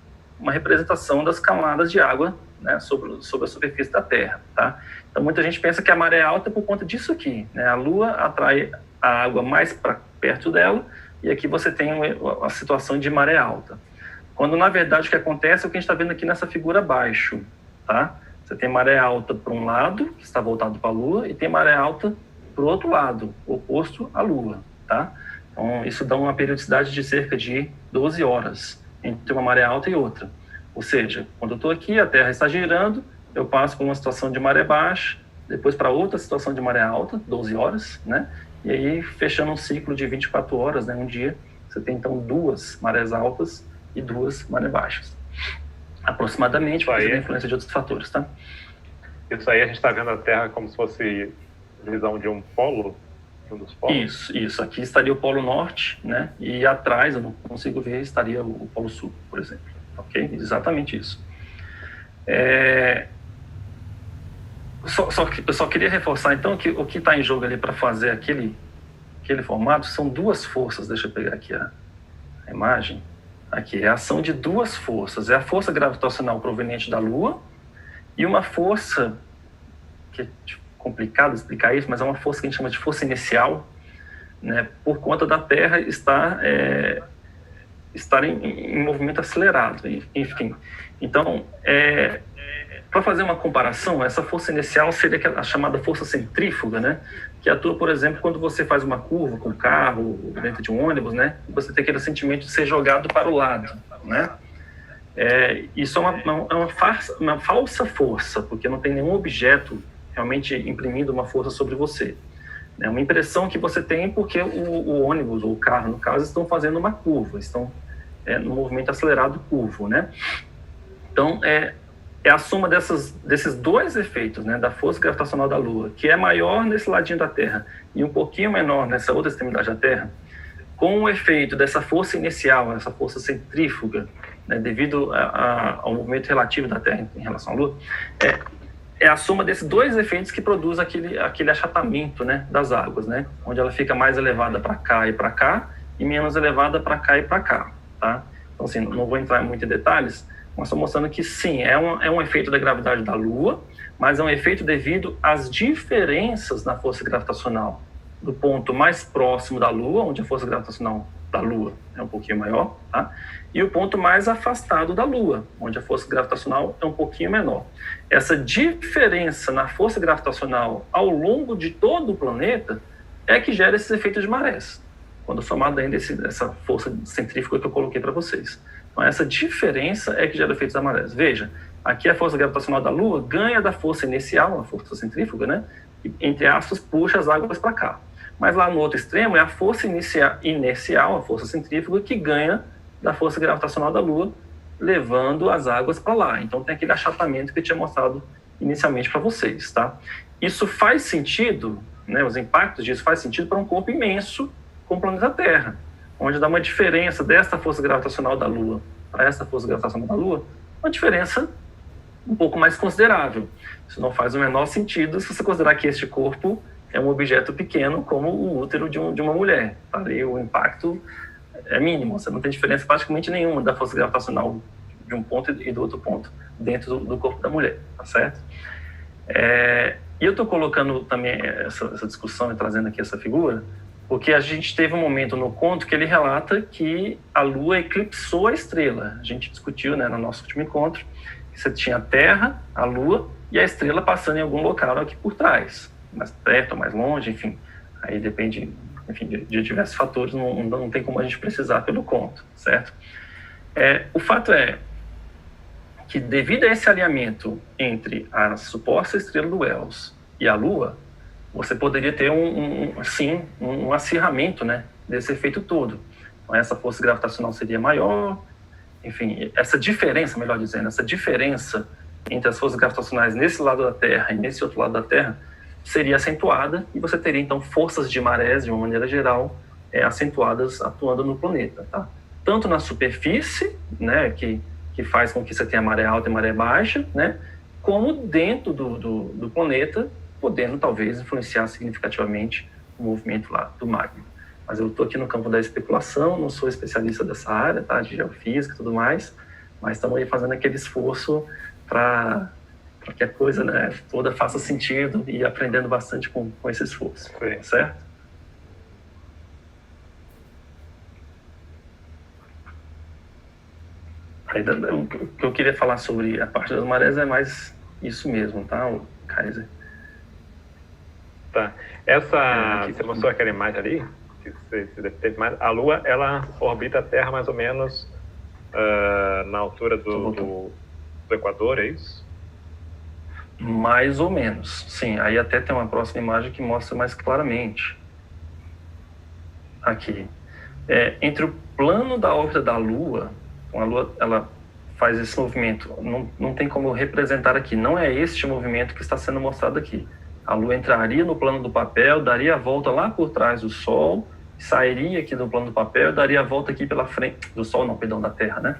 uma representação das camadas de água, né, sobre a superfície da Terra, tá? Então, muita gente pensa que a maré é alta por conta disso aqui, né? A Lua atrai a água mais para perto dela, e aqui você tem a situação de maré alta. Quando, na verdade, o que acontece é o que a gente está vendo aqui nessa figura abaixo, tá? Você tem maré alta para um lado, que está voltado para a Lua, e tem maré alta para o outro lado, oposto à Lua, tá? Então, isso dá uma periodicidade de cerca de 12 horas entre uma maré alta e outra. Ou seja, quando eu estou aqui, a Terra está girando, eu passo por uma situação de maré baixa, depois para outra situação de maré alta, 12 horas, né? E aí, fechando um ciclo de 24 horas, né, um dia, você tem, então, 2 marés altas e 2 marés baixas. Aproximadamente, por causa da influência de outros fatores, tá? Isso aí a gente está vendo a Terra como se fosse visão de um polo, Um dos polos? Isso. Aqui estaria o Polo Norte, né? E atrás, eu não consigo ver, estaria o Polo Sul, por exemplo. Ok? Exatamente isso. Eu só queria reforçar, então, que o que está em jogo ali para fazer aquele formato são duas forças. Deixa eu pegar aqui a imagem. Aqui, é a ação de duas forças. É a força gravitacional proveniente da Lua e uma força, que é complicado explicar isso, mas é uma força que a gente chama de força inicial, né, por conta da Terra estar em movimento acelerado, enfim. Então, para fazer uma comparação, essa força inicial seria a chamada força centrífuga, né, que atua, por exemplo, quando você faz uma curva com um carro, dentro de um ônibus, né, você tem aquele sentimento de ser jogado para o lado, né. Isso é uma falsa força, porque não tem nenhum objeto realmente imprimindo uma força sobre você. É uma impressão que você tem porque o ônibus ou o carro, no caso, estão fazendo uma curva, estão no movimento acelerado curvo, né? Então, é a soma desses dois efeitos, né, da força gravitacional da Lua, que é maior nesse ladinho da Terra e um pouquinho menor nessa outra extremidade da Terra, com o efeito dessa força inicial, essa força centrífuga, né, devido ao movimento relativo da Terra em relação à Lua, é a soma desses dois efeitos que produz aquele achatamento, né, das águas, né, onde ela fica mais elevada para cá e menos elevada para cá e para cá, tá? Então, assim, não vou entrar muito em detalhes, mas estou mostrando que, sim, é um efeito da gravidade da Lua, mas é um efeito devido às diferenças na força gravitacional do ponto mais próximo da Lua, onde a força gravitacional da Lua é um pouquinho maior, tá? E o ponto mais afastado da Lua, onde a força gravitacional é um pouquinho menor. Essa diferença na força gravitacional ao longo de todo o planeta é que gera esses efeitos de marés, quando somado ainda essa força centrífuga que eu coloquei para vocês. Então, essa diferença é que gera efeitos da marés. Veja, aqui a força gravitacional da Lua ganha da força inicial, a força centrífuga, né? E, entre aspas, puxa as águas para cá. Mas lá no outro extremo é a força inercial, a força centrífuga, que ganha da força gravitacional da Lua, levando as águas para lá. Então tem aquele achatamento que eu tinha mostrado inicialmente para vocês, tá? Isso faz sentido, né, os impactos disso faz sentido para um corpo imenso como o planeta Terra, onde dá uma diferença dessa força gravitacional da Lua para essa força gravitacional da Lua, uma diferença um pouco mais considerável. Isso não faz o menor sentido se você considerar que este corpo é um objeto pequeno como o útero de uma mulher. Tá? E o impacto é mínimo, você não tem diferença praticamente nenhuma da força gravitacional de um ponto e do outro ponto dentro do corpo da mulher, tá certo? E eu estou colocando também essa discussão e trazendo aqui essa figura, porque a gente teve um momento no conto que ele relata que a Lua eclipsou a estrela. A gente discutiu, né, no nosso último encontro, que você tinha a Terra, a Lua e a estrela passando em algum local aqui por trás, mais perto ou mais longe, enfim. Aí depende, enfim, de diversos fatores, não tem como a gente precisar pelo conto, certo? O fato é que, devido a esse alinhamento entre a suposta estrela do Wells e a Lua, você poderia ter um acirramento, né, desse efeito todo. Então, essa força gravitacional seria maior, enfim, essa diferença, melhor dizendo, essa diferença entre as forças gravitacionais nesse lado da Terra e nesse outro lado da Terra seria acentuada, e você teria, então, forças de marés, de uma maneira geral, acentuadas atuando no planeta, tá? Tanto na superfície, né, que faz com que você tenha maré alta e maré baixa, né, como dentro do planeta, podendo talvez influenciar significativamente o movimento lá do magma. Mas eu estou aqui no campo da especulação, não sou especialista dessa área, tá, de geofísica e tudo mais, mas estamos aí fazendo aquele esforço para que a coisa, né, toda faça sentido e aprendendo bastante com esse esforço, Sim. certo? Aí, o que eu queria falar sobre a parte das marés é mais isso mesmo, tá, Kaiser? Tá. Você mostrou aquela imagem ali? Que você teve mais. A Lua, ela orbita a Terra mais ou menos na altura do Equador, é isso? Mais ou menos, sim. Aí até tem uma próxima imagem que mostra mais claramente. Aqui. Entre o plano da órbita da Lua, então a Lua, ela faz esse movimento. Não tem como representar aqui. Não é este movimento que está sendo mostrado aqui. A Lua entraria no plano do papel, daria a volta lá por trás do Sol, sairia aqui do plano do papel, daria a volta aqui pela frente do Sol, não, perdão, da Terra, né?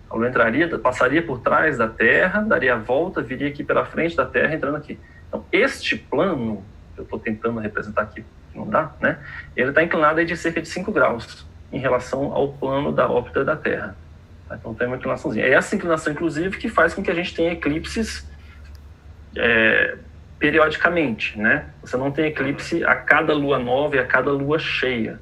A Lua entraria, passaria por trás da Terra, daria a volta, viria aqui pela frente da Terra, entrando aqui. Então, este plano, que eu estou tentando representar aqui, que não dá, né? Ele está inclinado aí de cerca de 5 graus em relação ao plano da órbita da Terra. Então, tem uma inclinaçãozinha. É essa inclinação, inclusive, que faz com que a gente tenha eclipses periodicamente, né? Você não tem eclipse a cada lua nova e a cada lua cheia,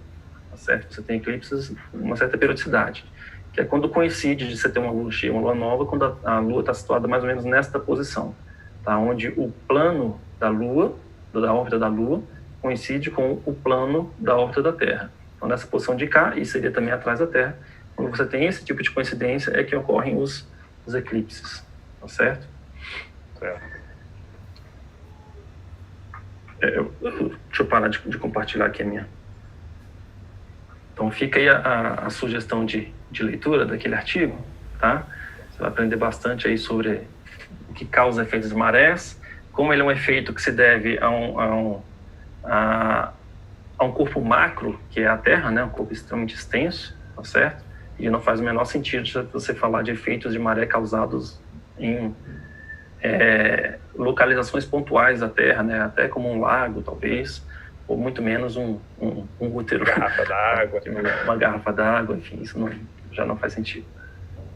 tá certo? Você tem eclipses com uma certa periodicidade, que é quando coincide de você ter uma lua cheia, uma lua nova, quando a lua está situada mais ou menos nesta posição, tá? Onde o plano da lua, da órbita da lua, coincide com o plano da órbita da Terra. Então, nessa posição de cá, e seria também atrás da Terra, quando você tem esse tipo de coincidência, é que ocorrem os eclipses, tá certo? Certo. Deixa eu parar de compartilhar aqui a minha. Então, fica aí a sugestão de leitura daquele artigo, tá? Você vai aprender bastante aí sobre o que causa efeitos de marés, como ele é um efeito que se deve a um corpo macro, que é a Terra, né? Um corpo extremamente extenso, tá certo? E não faz o menor sentido você falar de efeitos de maré causados em localizações pontuais da Terra, né? Até como um lago, talvez, ou muito menos um útero. Garrafa d'água. Uma garrafa d'água, enfim, isso já não faz sentido,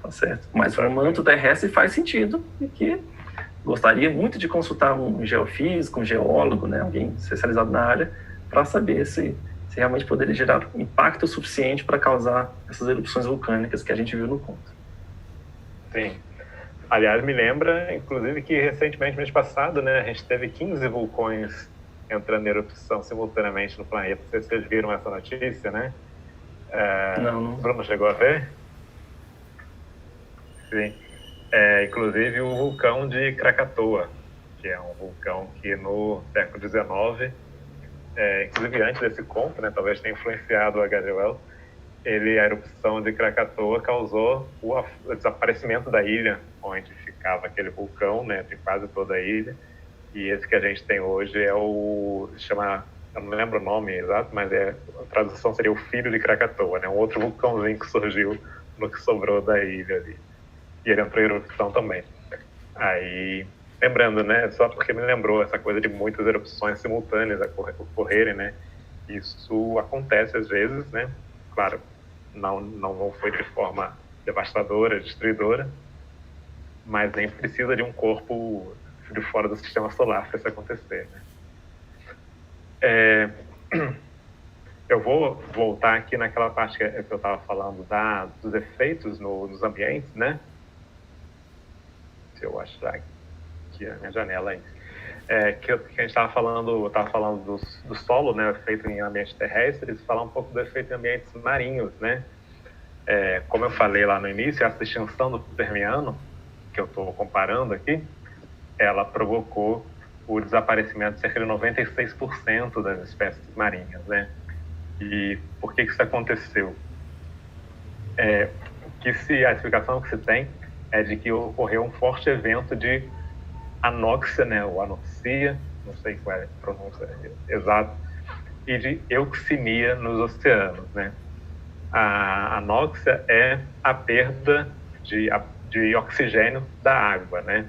tá certo? Mas o manto terrestre faz sentido, e que gostaria muito de consultar um geofísico, um geólogo, né? Alguém especializado na área, para saber se realmente poderia gerar impacto suficiente para causar essas erupções vulcânicas que a gente viu no conto. Sim. Aliás, me lembra, inclusive, que recentemente, mês passado, né, a gente teve 15 vulcões entrando em erupção simultaneamente no planeta. Não sei se vocês viram essa notícia, né? Não. Bruno chegou a ver? Sim. Inclusive o vulcão de Krakatoa, que é um vulcão que no século XIX, inclusive antes desse conto, né, talvez tenha influenciado o H.G. Wells, a erupção de Krakatoa causou o desaparecimento da ilha onde ficava aquele vulcão, né, de quase toda a ilha. E esse que a gente tem hoje chama, eu não lembro o nome exato, mas a tradução seria o filho de Krakatoa, né, um outro vulcãozinho que surgiu no que sobrou da ilha ali. E ele entrou em erupção também. Aí, lembrando, né, só porque me lembrou essa coisa de muitas erupções simultâneas ocorrerem, né, isso acontece às vezes, né, claro, não foi de forma devastadora, destruidora, mas nem precisa de um corpo de fora do sistema solar para isso acontecer, né. Eu vou voltar aqui naquela parte que eu estava falando dos efeitos nos ambientes, né. Se eu achar aqui a minha janela aí. Que a gente estava falando, do solo, né, feito em ambientes terrestres, e falar um pouco do efeito em ambientes marinhos, né. Como eu falei lá no início, essa extinção do Permiano, que eu estou comparando aqui, ela provocou o desaparecimento de cerca de 96% das espécies marinhas, né. E por que isso aconteceu? A explicação que se tem é de que ocorreu um forte evento de anóxia, né, ou anoxia, não sei qual é a pronúncia exata, e de euxemia nos oceanos, né. A anóxia é a perda de oxigênio da água, né.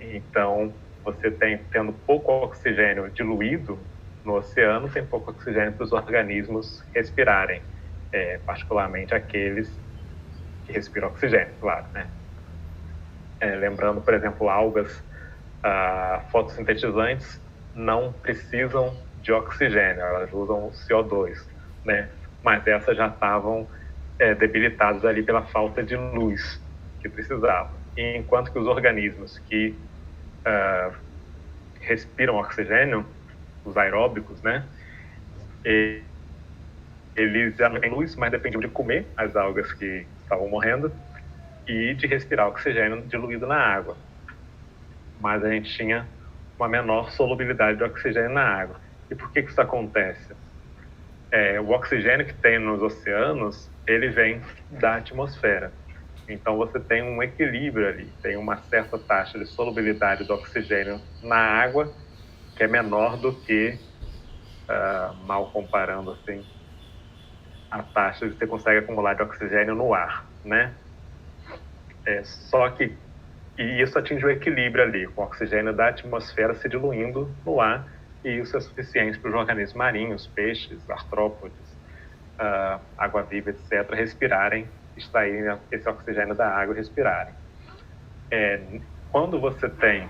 Então, você tendo pouco oxigênio diluído no oceano, tem pouco oxigênio para os organismos respirarem, particularmente aqueles que respiram oxigênio, claro, né. Lembrando, por exemplo, algas fotossintetizantes não precisam de oxigênio, elas usam CO2, né? Mas essas já estavam debilitadas ali pela falta de luz que precisavam. E enquanto que os organismos que respiram oxigênio, os aeróbicos, né? Eles já não têm luz, mas dependiam de comer as algas que estavam morrendo e de respirar oxigênio diluído na água. Mas a gente tinha uma menor solubilidade de oxigênio na água. E por que isso acontece? O oxigênio que tem nos oceanos, ele vem da atmosfera. Então você tem um equilíbrio ali, tem uma certa taxa de solubilidade do oxigênio na água que é menor do que, mal comparando assim, a taxa que você consegue acumular de oxigênio no ar, né? Só que e isso atinge o equilíbrio ali, com o oxigênio da atmosfera se diluindo no ar, e isso é suficiente para os organismos marinhos, peixes, artrópodes, água-viva, etc., respirarem, extraírem esse oxigênio da água e respirarem. Quando você tem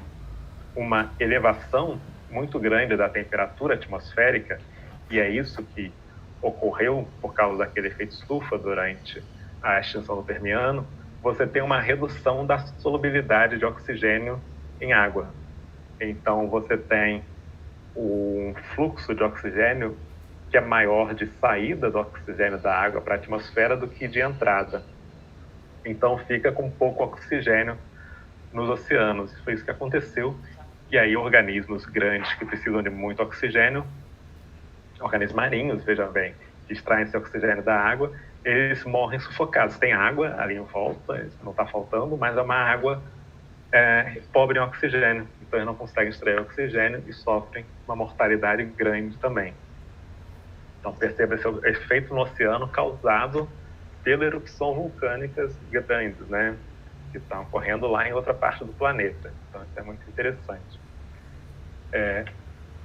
uma elevação muito grande da temperatura atmosférica, e é isso que ocorreu por causa daquele efeito estufa durante a extinção do Permiano, você tem uma redução da solubilidade de oxigênio em água. Então, você tem um fluxo de oxigênio que é maior de saída do oxigênio da água para a atmosfera do que de entrada. Então, fica com pouco oxigênio nos oceanos. Foi isso que aconteceu. E aí, organismos grandes que precisam de muito oxigênio, organismos marinhos, veja bem, que extraem esse oxigênio da água, eles morrem sufocados. Tem água ali em volta, não está faltando, mas é uma água pobre em oxigênio. Então, eles não conseguem extrair oxigênio e sofrem uma mortalidade grande também. Então, perceba esse efeito no oceano causado pela erupção vulcânicas grandes, né? Que estão ocorrendo lá em outra parte do planeta. Então, isso é muito interessante.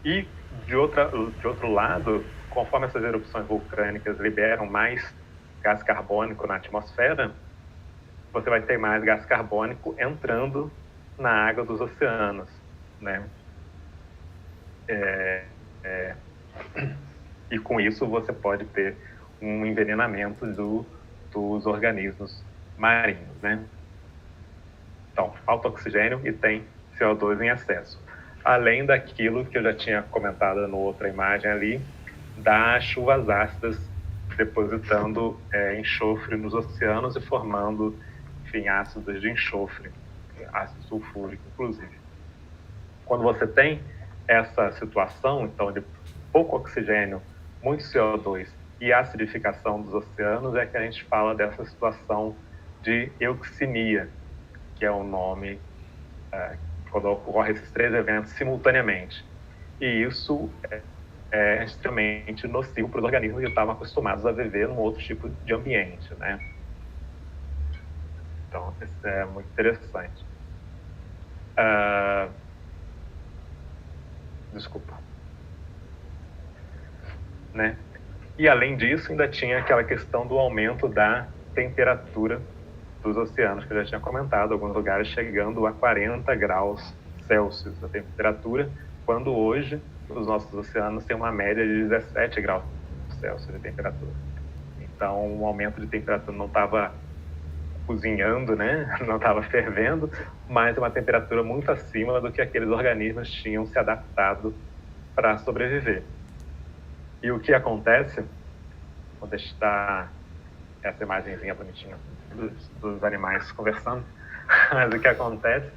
E, de outro lado, conforme essas erupções vulcânicas liberam mais gás carbônico na atmosfera, você vai ter mais gás carbônico entrando na água dos oceanos, né? E com isso você pode ter um envenenamento dos organismos marinhos, né? Então, falta oxigênio e tem CO2 em excesso. Além daquilo que eu já tinha comentado na outra imagem ali, das chuvas ácidas depositando enxofre nos oceanos e formando, enfim, ácidos de enxofre, ácido sulfúrico, inclusive. Quando você tem essa situação, então, de pouco oxigênio, muito CO2 e acidificação dos oceanos, é que a gente fala dessa situação de euxemia, que é o nome quando ocorrem esses três eventos simultaneamente. E isso é extremamente nocivo para os organismos que estavam acostumados a viver num outro tipo de ambiente, né? Então, isso é muito interessante. Desculpa. Né? E, além disso, ainda tinha aquela questão do aumento da temperatura dos oceanos, que eu já tinha comentado, alguns lugares chegando a 40 graus Celsius a temperatura, quando hoje os nossos oceanos têm uma média de 17 graus Celsius de temperatura. Então, o aumento de temperatura não estava cozinhando, né? Não estava fervendo, mas uma temperatura muito acima do que aqueles organismos tinham se adaptado para sobreviver. E o que acontece, vou deixar essa imagenzinha bonitinha dos animais conversando, mas o que acontece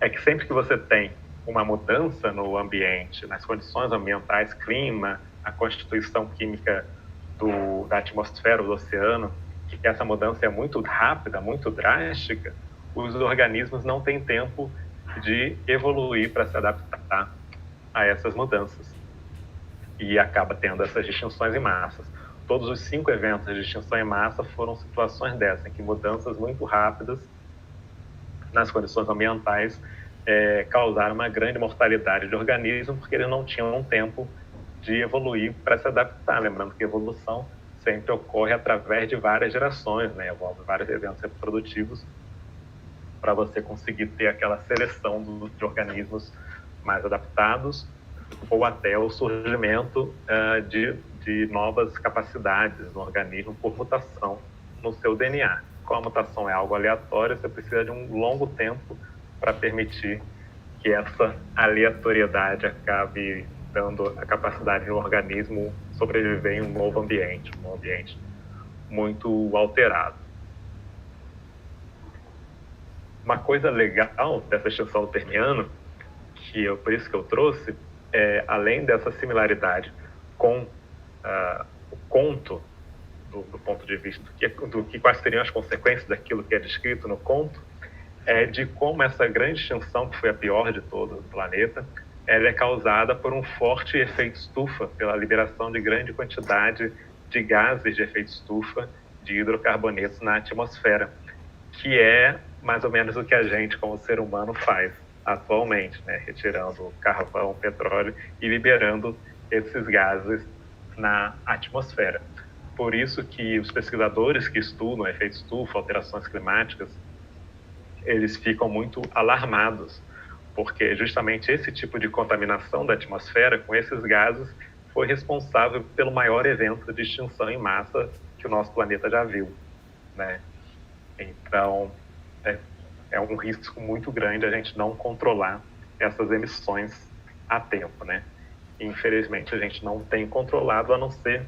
é que sempre que você tem uma mudança no ambiente, nas condições ambientais, clima, a constituição química da atmosfera, do oceano, que essa mudança é muito rápida, muito drástica, os organismos não têm tempo de evoluir para se adaptar a essas mudanças. E acaba tendo essas extinções em massas. Todos os 5 eventos de extinção em massa foram situações dessas, em que mudanças muito rápidas nas condições ambientais causaram uma grande mortalidade de organismos, porque eles não tinham tempo de evoluir para se adaptar. Lembrando que a evolução sempre ocorre através de várias gerações, né? Envolve vários eventos reprodutivos para você conseguir ter aquela seleção de organismos mais adaptados ou até o surgimento de novas capacidades no organismo por mutação no seu DNA. Como a mutação é algo aleatório, você precisa de um longo tempo para permitir que essa aleatoriedade acabe dando a capacidade do organismo sobreviver em um novo ambiente, um ambiente muito alterado. Uma coisa legal dessa extinção do Permiano, por isso que eu trouxe, além dessa similaridade com o conto, do ponto de vista quais seriam as consequências daquilo que é descrito no conto, de como essa grande extinção, que foi a pior de todo o planeta, ela é causada por um forte efeito estufa, pela liberação de grande quantidade de gases de efeito estufa, de hidrocarbonetos na atmosfera, que é mais ou menos o que a gente, como ser humano, faz atualmente, né? Retirando carvão, petróleo e liberando esses gases na atmosfera. Por isso que os pesquisadores que estudam efeito estufa, alterações climáticas, eles ficam muito alarmados, porque justamente esse tipo de contaminação da atmosfera com esses gases foi responsável pelo maior evento de extinção em massa que o nosso planeta já viu, né? Então, é um risco muito grande a gente não controlar essas emissões a tempo, né? Infelizmente, a gente não tem controlado, a não ser,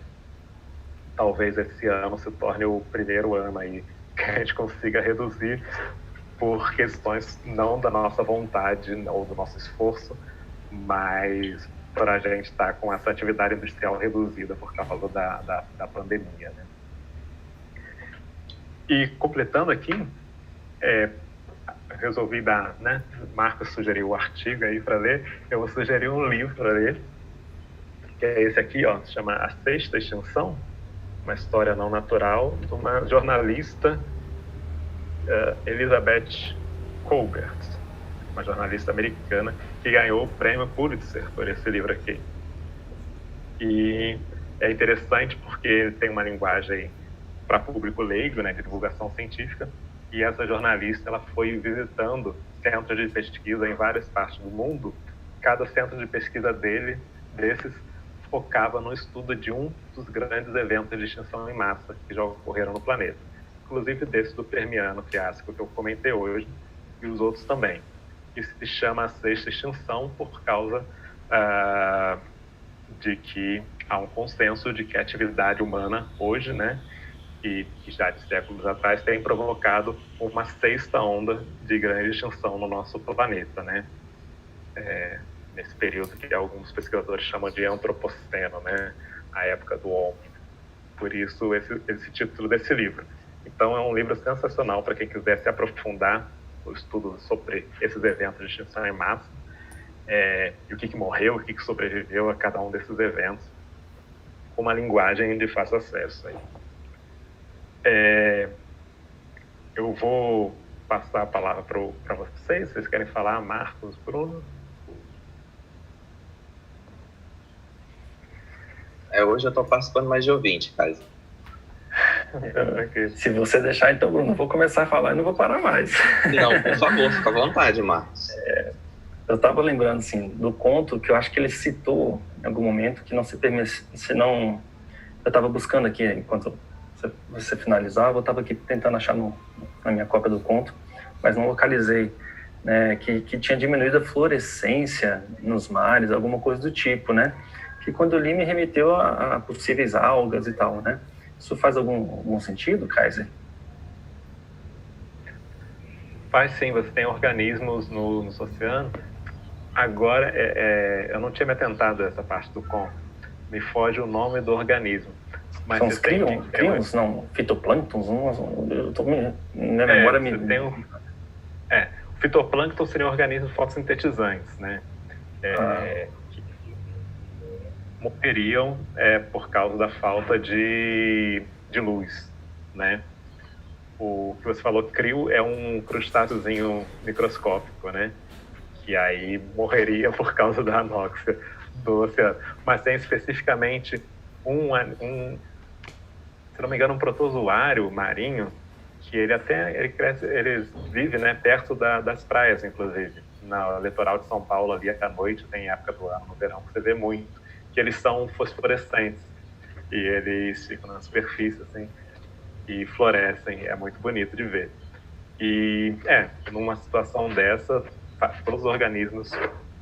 talvez esse ano se torne o primeiro ano aí que a gente consiga reduzir por questões não da nossa vontade ou do nosso esforço, mas para a gente estar com essa atividade industrial reduzida por causa da pandemia, né? E completando aqui, resolvi dar, né? Marcos sugeriu o artigo aí para ler, eu vou sugerir um livro para ler, que é esse aqui, ó, se chama A Sexta Extinção, uma história não natural, de uma jornalista, Elizabeth Colbert, uma jornalista americana que ganhou o prêmio Pulitzer por esse livro aqui. E é interessante porque ele tem uma linguagem para público leigo, né, de divulgação científica, e essa jornalista ela foi visitando centros de pesquisa em várias partes do mundo. Cada centro de pesquisa desses focava no estudo de um dos grandes eventos de extinção em massa que já ocorreram no planeta, inclusive desse do Permiano Triássico que eu comentei hoje, e os outros também. E se chama a Sexta Extinção por causa de que há um consenso de que a atividade humana hoje, né, e que já de séculos atrás tem provocado uma sexta onda de grande extinção no nosso planeta, né? Nesse período que alguns pesquisadores chamam de antropoceno, né? A época do homem. Por isso esse título desse livro. Então é um livro sensacional para quem quiser se aprofundar no estudo sobre esses eventos de extinção em massa, e o que morreu, o que sobreviveu a cada um desses eventos, com uma linguagem de fácil acesso aí. Eu vou passar a palavra para vocês. Vocês querem falar, Marcos, Bruno? Hoje eu estou participando mais de ouvinte, Kaiser. Se você deixar, então, Bruno, eu vou começar a falar e não vou parar mais. Não, por favor, fica à vontade, Marcos. Eu estava lembrando, assim, do conto que eu acho que ele citou em algum momento, que não se permite, senão... Eu estava buscando aqui, enquanto você finalizava, eu estava aqui tentando achar na minha cópia do conto, mas não localizei, né, que tinha diminuído a fluorescência nos mares, alguma coisa do tipo, né? Que quando eu li me remeteu a possíveis algas e tal, né? Isso faz algum sentido, Kaiser? Faz sim, você tem organismos nos oceanos. Agora, eu não tinha me atentado a essa parte do conto. Me foge o nome do organismo. Mas são os crions, não, fitoplânctons? Eu tô minha memória me... O fitoplâncton seriam organismos fotossintetizantes, né? Que morreriam por causa da falta de luz, né? O que você falou, crio, é um crustáceozinho microscópico, né? Que aí morreria por causa da anóxia do oceano. Mas tem especificamente se não me engano, um protozoário marinho, que ele vive, né, perto das praias, inclusive. No litoral de São Paulo, ali à noite, tem época do ano, no verão, que você vê muito, que eles são fosforescentes. E eles ficam na superfície, assim, e florescem. É muito bonito de ver. E, numa situação dessa, todos os organismos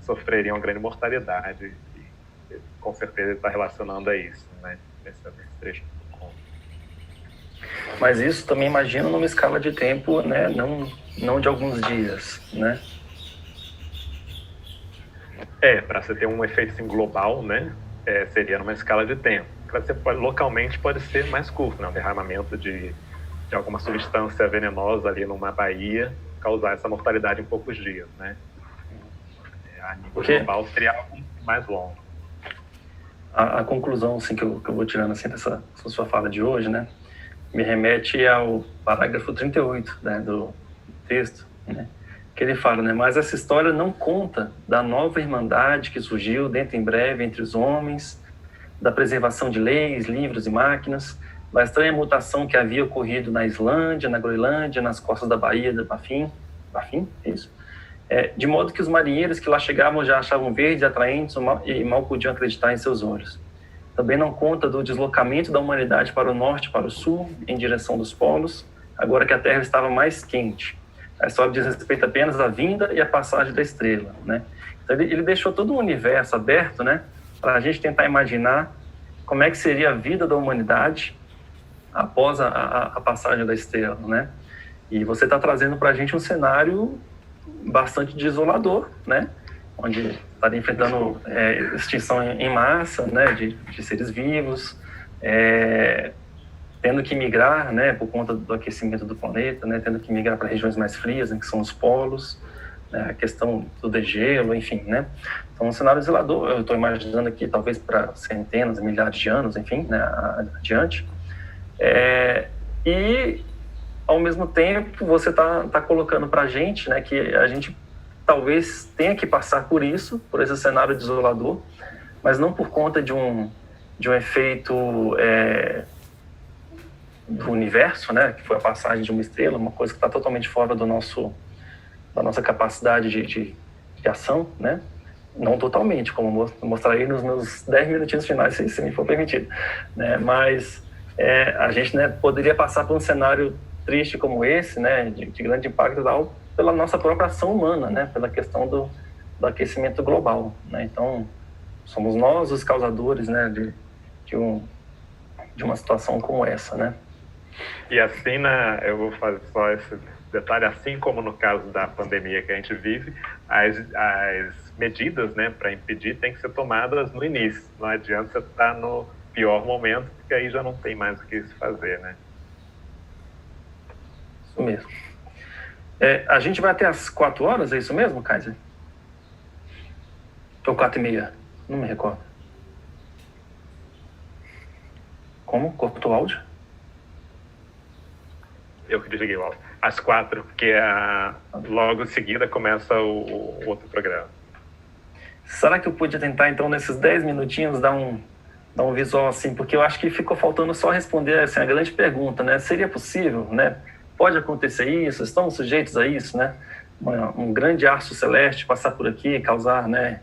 sofreriam grande mortalidade. E, com certeza, ele está relacionando a isso, né, nesse trecho. Mas isso também imagina numa escala de tempo, né, não de alguns dias, né? Para você ter um efeito assim, global, né, seria numa escala de tempo. Você localmente pode ser mais curto, né, um derramamento de alguma substância venenosa ali numa baía, causar essa mortalidade em poucos dias, né? A nível Porque global seria algo mais longo. a conclusão assim, que eu vou tirando assim, dessa sua fala de hoje, né, me remete ao parágrafo 38, né, do texto, né, que ele fala, né, mas essa história não conta da nova irmandade que surgiu dentro em breve entre os homens, da preservação de leis, livros e máquinas, da estranha mutação que havia ocorrido na Islândia, na Groenlândia, nas costas da Baía de Baffin, é isso? De modo que os marinheiros que lá chegavam já achavam verdes e atraentes e mal podiam acreditar em seus olhos. Também não conta do deslocamento da humanidade para o norte e para o sul, em direção dos polos, agora que a Terra estava mais quente. A história diz respeito apenas à vinda e à passagem da estrela, né? Então ele deixou todo um universo aberto, né, para a gente tentar imaginar como é que seria a vida da humanidade após a passagem da estrela, né? E você está trazendo para a gente um cenário bastante desolador, né? Onde estaria enfrentando extinção em massa, né? De seres vivos, tendo que migrar, né? Por conta do aquecimento do planeta, né? Tendo que migrar para regiões mais frias, né? Que são os polos, né? A questão do degelo, enfim, né? Então, um cenário desolador, eu estou imaginando aqui, talvez para centenas, milhares de anos, enfim, né? Adiante. E ao mesmo tempo você está colocando para a gente, né, que a gente talvez tenha que passar por isso, por esse cenário desolador, mas não por conta de um efeito do universo, né, que foi a passagem de uma estrela, uma coisa que está totalmente fora da nossa capacidade de ação, né? Não totalmente, como mostrarei nos meus 10 minutinhos finais, se me for permitido, né? Mas a gente, né, poderia passar por um cenário triste como esse, né, de grande impacto tal, pela nossa própria ação humana, né, pela questão do aquecimento global, né? Então somos nós os causadores, né, de uma situação como essa, né? E assim, eu vou fazer só esse detalhe, assim como no caso da pandemia que a gente vive, as medidas, né, para impedir têm que ser tomadas no início. Não adianta você estar no pior momento, porque aí já não tem mais o que se fazer, né? Isso mesmo. A gente vai até às 4 horas, é isso mesmo, Kaiser? Ou 4h30? Não me recordo. Como? Cortou o áudio? Eu que desliguei o áudio. Às 4, porque logo em seguida começa o outro programa. Será que eu podia tentar, então, nesses 10 minutinhos, dar um visual assim? Porque eu acho que ficou faltando só responder assim, a grande pergunta, né? Seria possível, né? Pode acontecer isso? Estamos sujeitos a isso, né? Um grande astro celeste passar por aqui, causar, né,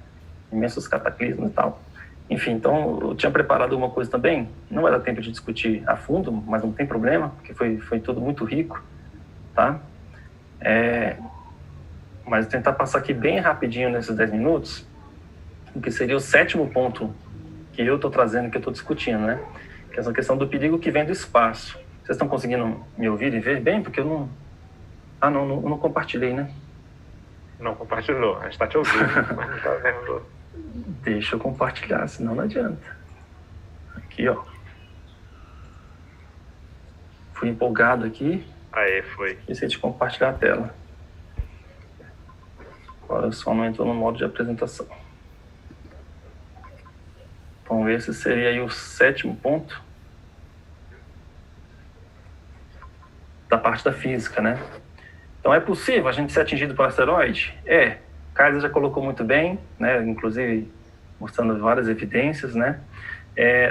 imensos cataclismos e tal. Enfim, então eu tinha preparado uma coisa também. Não vai dar tempo de discutir a fundo, mas não tem problema, porque foi tudo muito rico, tá? Mas vou tentar passar aqui bem rapidinho nesses 10 minutos, o que seria o 7º ponto que eu estou trazendo, que eu estou discutindo, né? Que é essa questão do perigo que vem do espaço. Vocês estão conseguindo me ouvir e ver bem? Porque eu não... eu não compartilhei, né? Não compartilhou, a gente está te ouvindo, mas não está vendo. Deixa eu compartilhar, senão não adianta. Aqui, ó. Fui empolgado aqui. Aí, foi. Esqueci de compartilhar a tela. Agora só não entrou no modo de apresentação. Então esse seria aí o 7º ponto da parte da física, né? Então é possível a gente ser atingido por asteroide? Kaiser já colocou muito bem, né? Inclusive mostrando várias evidências, né?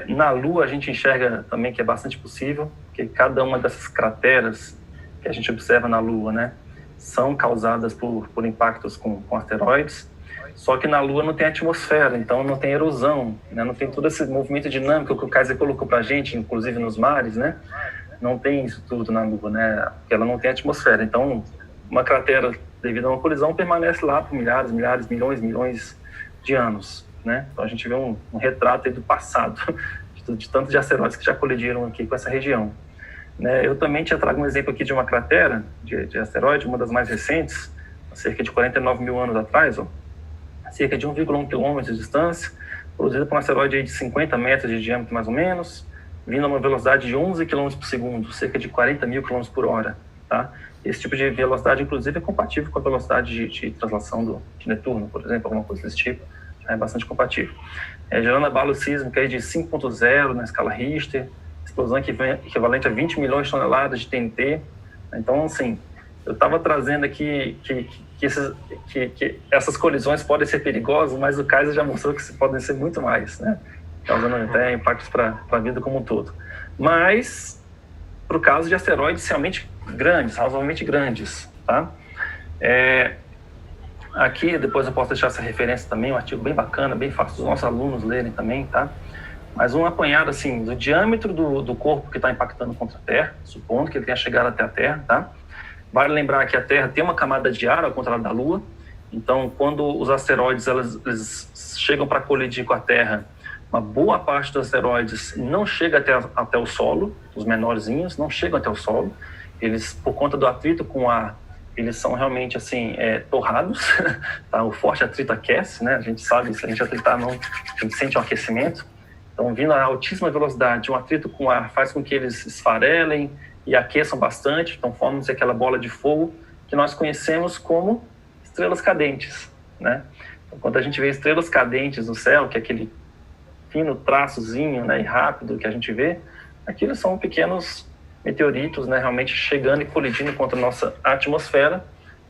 Na Lua a gente enxerga também que é bastante possível, que cada uma dessas crateras que a gente observa na Lua, né, são causadas por impactos com asteroides. Só que na Lua não tem atmosfera, então não tem erosão, né? Não tem todo esse movimento dinâmico que o Kaiser colocou para a gente, inclusive nos mares, né? Não tem isso tudo na Lua, né? Porque ela não tem atmosfera. Então, uma cratera, devido a uma colisão, permanece lá por milhares, milhões de anos, né? Então a gente vê um retrato aí do passado, de tantos asteroides que já colidiram aqui com essa região, né? Eu também te trago um exemplo aqui de uma cratera de asteroide, uma das mais recentes, cerca de 49 mil anos atrás, ó, cerca de 1,1 km de distância, produzida por um asteroide de 50 metros de diâmetro mais ou menos, vindo a uma velocidade de 11 km por segundo, cerca de 40 mil km por hora, tá? Esse tipo de velocidade, inclusive, é compatível com a velocidade de translação de Netuno, por exemplo, alguma coisa desse tipo, já é bastante compatível. Gerando abalo sísmico aí de 5.0 na escala Richter, explosão equivalente a 20 milhões de toneladas de TNT. Então, assim, eu estava trazendo aqui que essas colisões podem ser perigosas, mas o Kaiser já mostrou que podem ser muito mais, né? Causando até impactos para a vida como um todo. Mas, para o caso de asteroides realmente grandes, razoavelmente grandes, tá? Aqui, depois eu posso deixar essa referência também, um artigo bem bacana, bem fácil dos nossos alunos lerem também, tá? Mas um apanhado, assim, do diâmetro do corpo que está impactando contra a Terra, supondo que ele tenha chegado até a Terra, tá? Vale lembrar que a Terra tem uma camada de ar, ao contrário da Lua. Então, quando os asteroides eles chegam para colidir com a Terra, uma boa parte dos asteroides não chega até o solo, os menorzinhos não chegam até o solo. Eles, por conta do atrito com o ar, eles são realmente, assim, torrados. Tá? O forte atrito aquece, né? A gente sabe, se a gente atritar, não, a gente sente um aquecimento. Então, vindo a altíssima velocidade, um atrito com o ar faz com que eles esfarelem e aqueçam bastante. Então, formam-se aquela bola de fogo que nós conhecemos como estrelas cadentes, né? Então, quando a gente vê estrelas cadentes no céu, que é aquele fino traçozinho, né, e rápido que a gente vê, aquilo são pequenos meteoritos, né, realmente chegando e colidindo contra a nossa atmosfera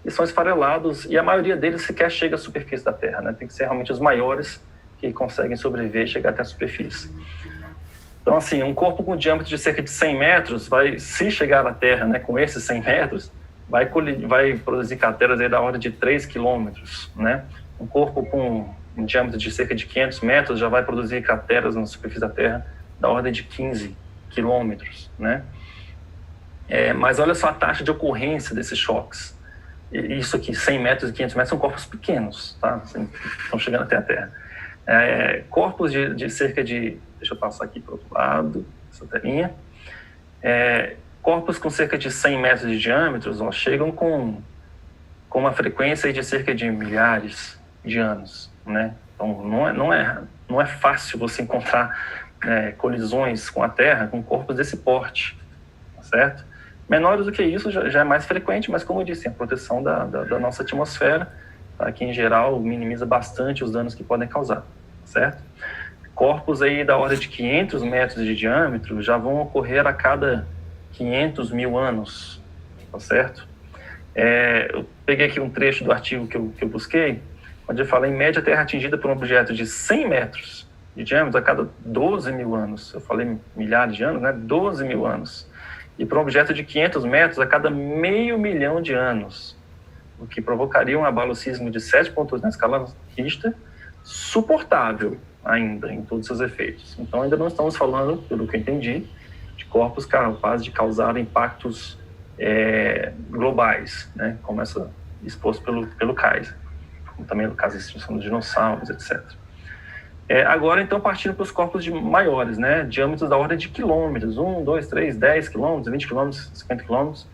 e são esfarelados, e a maioria deles sequer chega à superfície da Terra, né? Tem que ser realmente os maiores que conseguem sobreviver e chegar até a superfície. Então, assim, um corpo com diâmetro de cerca de 100 metros, se chegar à Terra, né, com esses 100 metros, vai produzir crateras aí da ordem de 3 quilômetros, né? Um corpo com um diâmetro de cerca de 500 metros já vai produzir crateras na superfície da Terra da ordem de 15 quilômetros, né? Mas olha só a taxa de ocorrência desses choques. Isso aqui, 100 metros e 500 metros, são corpos pequenos, tá? Assim, estão chegando até a Terra. Corpos de cerca de... Deixa eu passar aqui para o outro lado, essa telinha. Corpos com cerca de 100 metros de diâmetro chegam com uma frequência de cerca de milhares de anos, né? Então, não é fácil você encontrar colisões com a Terra com corpos desse porte, tá certo? Menores do que isso já é mais frequente, mas como eu disse, a proteção da nossa atmosfera, tá, que em geral minimiza bastante os danos que podem causar, certo? Corpos aí da ordem de 500 metros de diâmetro já vão ocorrer a cada 500 mil anos, tá certo? Eu peguei aqui um trecho do artigo que eu busquei, onde eu falo, em média, a Terra é atingida por um objeto de 100 metros de diâmetro a cada 12 mil anos. Eu falei milhares de anos, né? 12 mil anos. E para um objeto de 500 metros a cada 500 mil de anos, o que provocaria um abalo sísmico de 7.8 na escala Richter, suportável ainda em todos os seus efeitos. Então ainda não estamos falando, pelo que eu entendi, de corpos capazes de causar impactos globais, né, como essa exposto pelo Kaiser, como também no caso da extinção dos dinossauros, etc. Agora, então, partindo para os corpos maiores, né, diâmetros da ordem de quilômetros, 1, 2, 3, 10 quilômetros, 20 quilômetros, 50 quilômetros,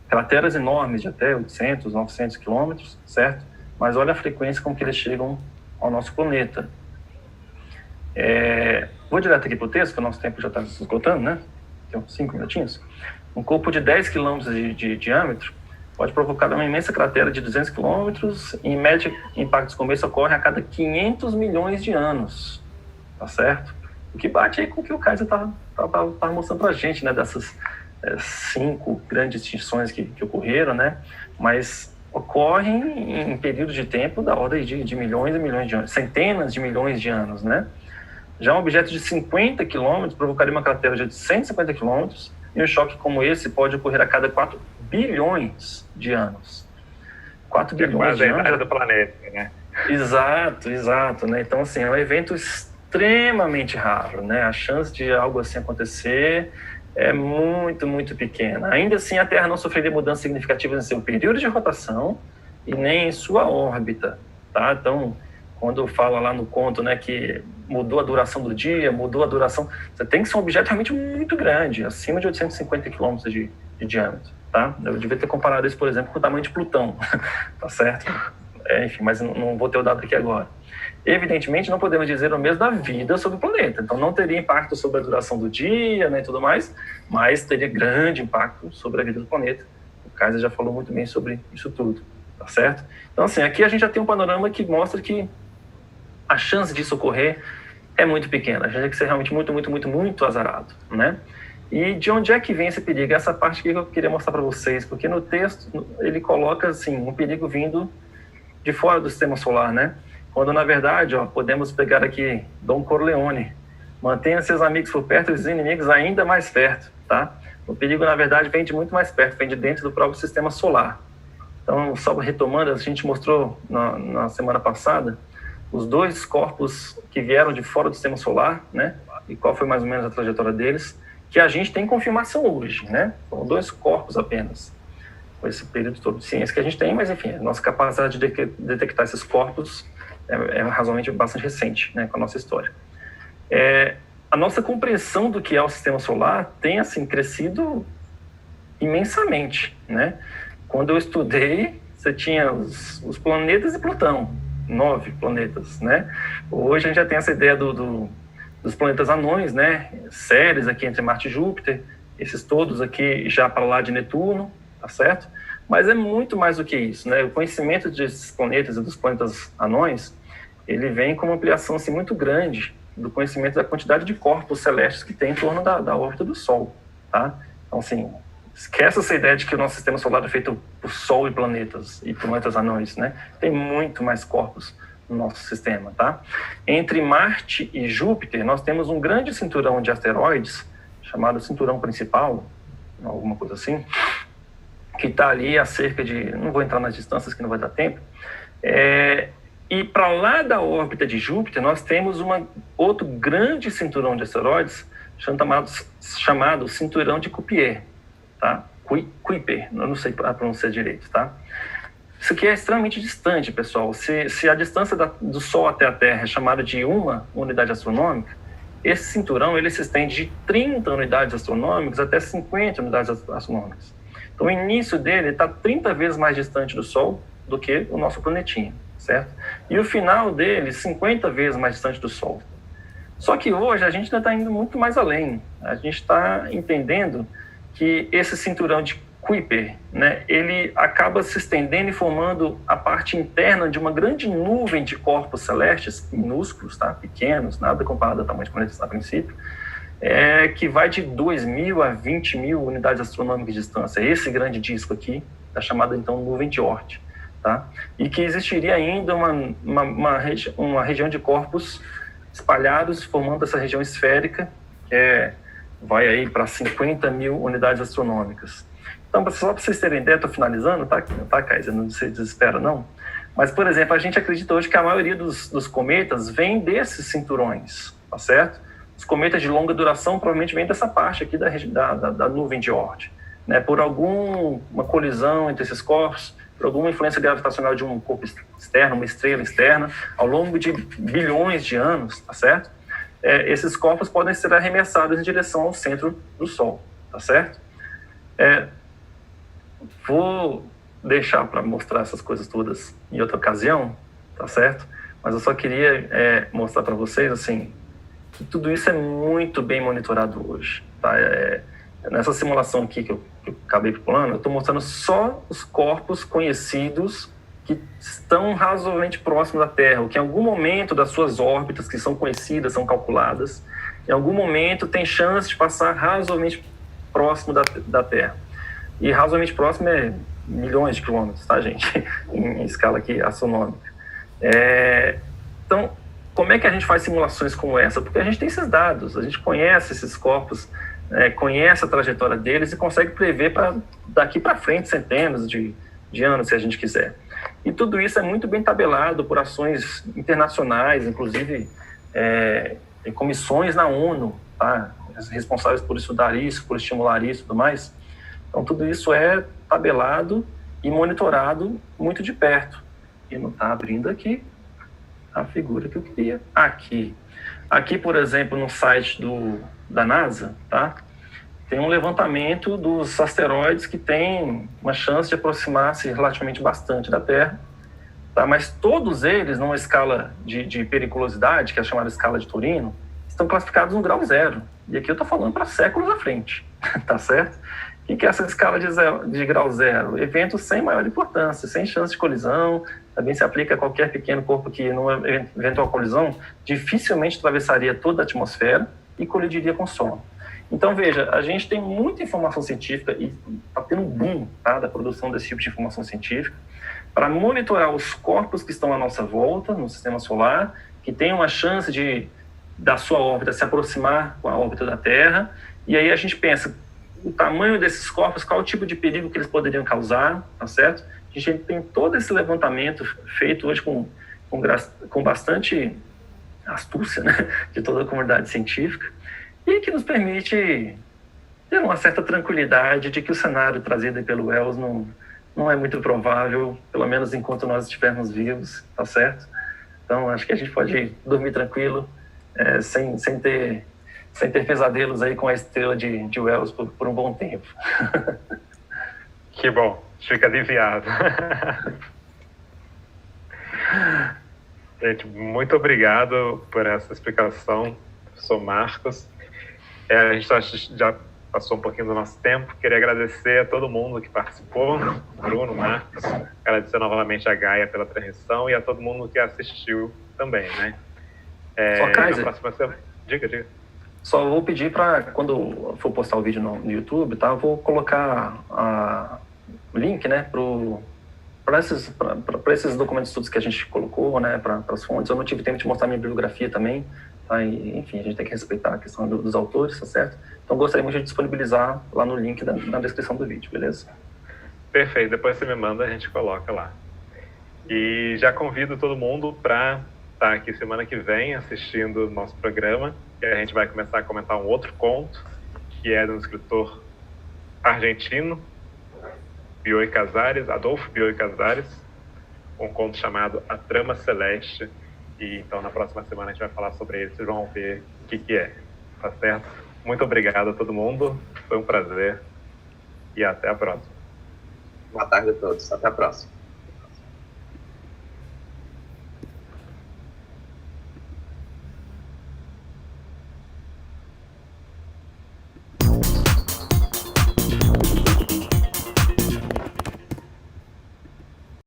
crateras enormes de até 800, 900 quilômetros, certo? Mas olha a frequência com que eles chegam ao nosso planeta. Vou direto aqui para o texto, que o nosso tempo já está se esgotando, né? Tem uns 5 minutinhos. Um corpo de 10 quilômetros de diâmetro pode provocar uma imensa cratera de 200 quilômetros e, em média, impactos como esse ocorrem a cada 500 milhões de anos, tá certo? O que bate aí com o que o Kaiser tá mostrando para a gente, né? Dessas 5 grandes extinções que ocorreram, né? Mas ocorrem em períodos de tempo da ordem de milhões e milhões de anos, centenas de milhões de anos, né? Já um objeto de 50 quilômetros provocaria uma cratera de 150 quilômetros, e um choque como esse pode ocorrer a cada 4 bilhões de anos. 4 bilhões de anos. É a do planeta, né? Exato, né? Então, assim, é um evento extremamente raro, né? A chance de algo assim acontecer é muito, muito pequena. Ainda assim, a Terra não sofreria mudanças significativas em seu período de rotação e nem em sua órbita, tá? Então, quando fala lá no conto, né, que mudou a duração do dia, mudou a duração... Você tem que ser um objeto realmente muito grande, acima de 850 quilômetros de diâmetro, tá? Eu devia ter comparado isso, por exemplo, com o tamanho de Plutão, tá certo? Enfim, mas não vou ter o dado aqui agora. Evidentemente, não podemos dizer o mesmo da vida sobre o planeta. Então, não teria impacto sobre a duração do dia, né, e tudo mais, mas teria grande impacto sobre a vida do planeta, Kaiser já falou muito bem sobre isso tudo, tá certo? Então, assim, aqui a gente já tem um panorama que mostra que a chance disso ocorrer é muito pequena. A gente tem que ser realmente muito azarado, né? E de onde é que vem esse perigo? Essa parte que eu queria mostrar para vocês, porque no texto ele coloca, assim, um perigo vindo de fora do sistema solar, né? Quando, na verdade, ó, podemos pegar aqui Dom Corleone: mantenha seus amigos por perto e os inimigos ainda mais perto, tá? O perigo, na verdade, vem de muito mais perto, vem de dentro do próprio sistema solar. Então, só retomando, a gente mostrou na semana passada os dois corpos que vieram de fora do sistema solar, né? E qual foi mais ou menos a trajetória deles, que a gente tem confirmação hoje, né? São 2 corpos apenas, com esse período todo de ciência que a gente tem, mas, enfim, a nossa capacidade de detectar esses corpos é razoavelmente bastante recente, né, com a nossa história. A nossa compreensão do que é o sistema solar tem, assim, crescido imensamente, né? Quando eu estudei, você tinha os planetas e Plutão, 9 planetas, né? Hoje a gente já tem essa ideia dos planetas anões, né? Séries aqui entre Marte e Júpiter, esses todos aqui já para lá de Netuno, tá certo? Mas é muito mais do que isso, né? O conhecimento desses planetas e dos planetas anões, ele vem com uma ampliação, assim, muito grande do conhecimento da quantidade de corpos celestes que tem em torno da órbita do Sol, tá? Então, assim, esquece essa ideia de que o nosso sistema solar é feito por Sol e planetas anões, né? Tem muito mais corpos no nosso sistema, tá? Entre Marte e Júpiter, nós temos um grande cinturão de asteroides, chamado cinturão principal, alguma coisa assim, que está ali a cerca de... Não vou entrar nas distâncias que não vai dar tempo. E para lá da órbita de Júpiter, nós temos outro grande cinturão de asteroides chamado cinturão de Kuiper, tá? Kuiper, eu não sei a pronúncia direito, tá? Isso aqui é extremamente distante, pessoal. Se a distância do Sol até a Terra é chamada de 1 unidade astronômica, esse cinturão ele se estende de 30 unidades astronômicas até 50 unidades astronômicas. Então, o início dele está 30 vezes mais distante do Sol do que o nosso planetinha, certo? E o final dele, 50 vezes mais distante do Sol. Só que hoje a gente ainda está indo muito mais além. A gente está entendendo que esse cinturão de Kuiper, né, ele acaba se estendendo e formando a parte interna de uma grande nuvem de corpos celestes, minúsculos, tá? Pequenos, nada comparado ao tamanho de planetas a princípio, que vai de 2.000 a 20.000 unidades astronômicas de distância. Esse grande disco aqui, é chamado então nuvem de Oort. Tá? E que existiria ainda uma região de corpos espalhados, formando essa região esférica, que vai aí para 50.000 unidades astronômicas. Então, só para vocês terem ideia, estou finalizando, tá, Kaiser? Não se desespera, não. Mas, por exemplo, a gente acredita hoje que a maioria dos cometas vem desses cinturões, tá certo? Os cometas de longa duração provavelmente vêm dessa parte aqui da nuvem de Oort, né? Por alguma colisão entre esses corpos, por alguma influência gravitacional de um corpo externo, uma estrela externa, ao longo de bilhões de anos, tá certo? Esses corpos podem ser arremessados em direção ao centro do Sol, tá certo? Vou deixar para mostrar essas coisas todas em outra ocasião, tá certo? Mas eu só queria mostrar para vocês, assim, que tudo isso é muito bem monitorado hoje, tá? Nessa simulação aqui que eu acabei pulando, eu estou mostrando só os corpos conhecidos que estão razoavelmente próximos da Terra, ou que em algum momento das suas órbitas, que são conhecidas, são calculadas, em algum momento tem chance de passar razoavelmente próximo da Terra. E razoavelmente próximo é milhões de quilômetros, tá, gente? em escala aqui astronômica. Então, como é que a gente faz simulações como essa? Porque a gente tem esses dados, a gente conhece esses corpos, conhece a trajetória deles e consegue prever daqui para frente centenas de anos, se a gente quiser. E tudo isso é muito bem tabelado por ações internacionais, inclusive em comissões na ONU, tá? Responsáveis por estudar isso, por estimular isso e tudo mais. Então, tudo isso é tabelado e monitorado muito de perto. E não está abrindo aqui a figura que eu queria. Aqui, por exemplo, no site da NASA, tá? Tem um levantamento dos asteroides que tem uma chance de aproximar-se relativamente bastante da Terra, tá? Mas todos eles, numa escala de periculosidade, que é a chamada escala de Turino, estão classificados no grau 0. E aqui eu estou falando para séculos à frente, tá certo? O que é essa escala de grau zero? Eventos sem maior importância, sem chance de colisão, também se aplica a qualquer pequeno corpo que, numa eventual colisão, dificilmente atravessaria toda a atmosfera e colidiria com o Sol. Então, veja, a gente tem muita informação científica e está tendo um boom, tá, da produção desse tipo de informação científica para monitorar os corpos que estão à nossa volta, no sistema solar, que tem uma chance da sua órbita se aproximar com a órbita da Terra, e aí a gente pensa o tamanho desses corpos, qual o tipo de perigo que eles poderiam causar, tá certo? A gente tem todo esse levantamento feito hoje com bastante astúcia, né, de toda a comunidade científica, e que nos permite ter uma certa tranquilidade de que o cenário trazido pelo Wells não é muito provável, pelo menos enquanto nós estivermos vivos, tá certo? Então, acho que a gente pode dormir tranquilo, sem ter pesadelos aí com a estrela de Wells por um bom tempo. Que bom, fica aliviado. Gente, muito obrigado por essa explicação, professor Marcos. A gente já passou um pouquinho do nosso tempo. Queria agradecer a todo mundo que participou, Bruno, Marcos, agradecer novamente a Gaia pela transmissão e a todo mundo que assistiu também, né? Só, Kaiser, diga. Só vou pedir para, quando for postar o vídeo no YouTube, tá, eu vou colocar o link, né, para esses documentos todos que a gente colocou, né, para as fontes. Eu não tive tempo de mostrar minha bibliografia também, tá? E, enfim, a gente tem que respeitar a questão dos autores, tá certo? Então, gostaria muito de disponibilizar lá no link na descrição do vídeo, beleza? Perfeito, depois você me manda, a gente coloca lá. E já convido todo mundo para estar aqui semana que vem assistindo o nosso programa, que a gente vai começar a comentar um outro conto, que é de um escritor argentino, Adolfo Bioy Casares, um conto chamado A Trama Celeste, e então na próxima semana a gente vai falar sobre ele, vocês vão ver o que é, tá certo? Muito obrigado a todo mundo, foi um prazer, e até a próxima. Boa tarde a todos, até a próxima.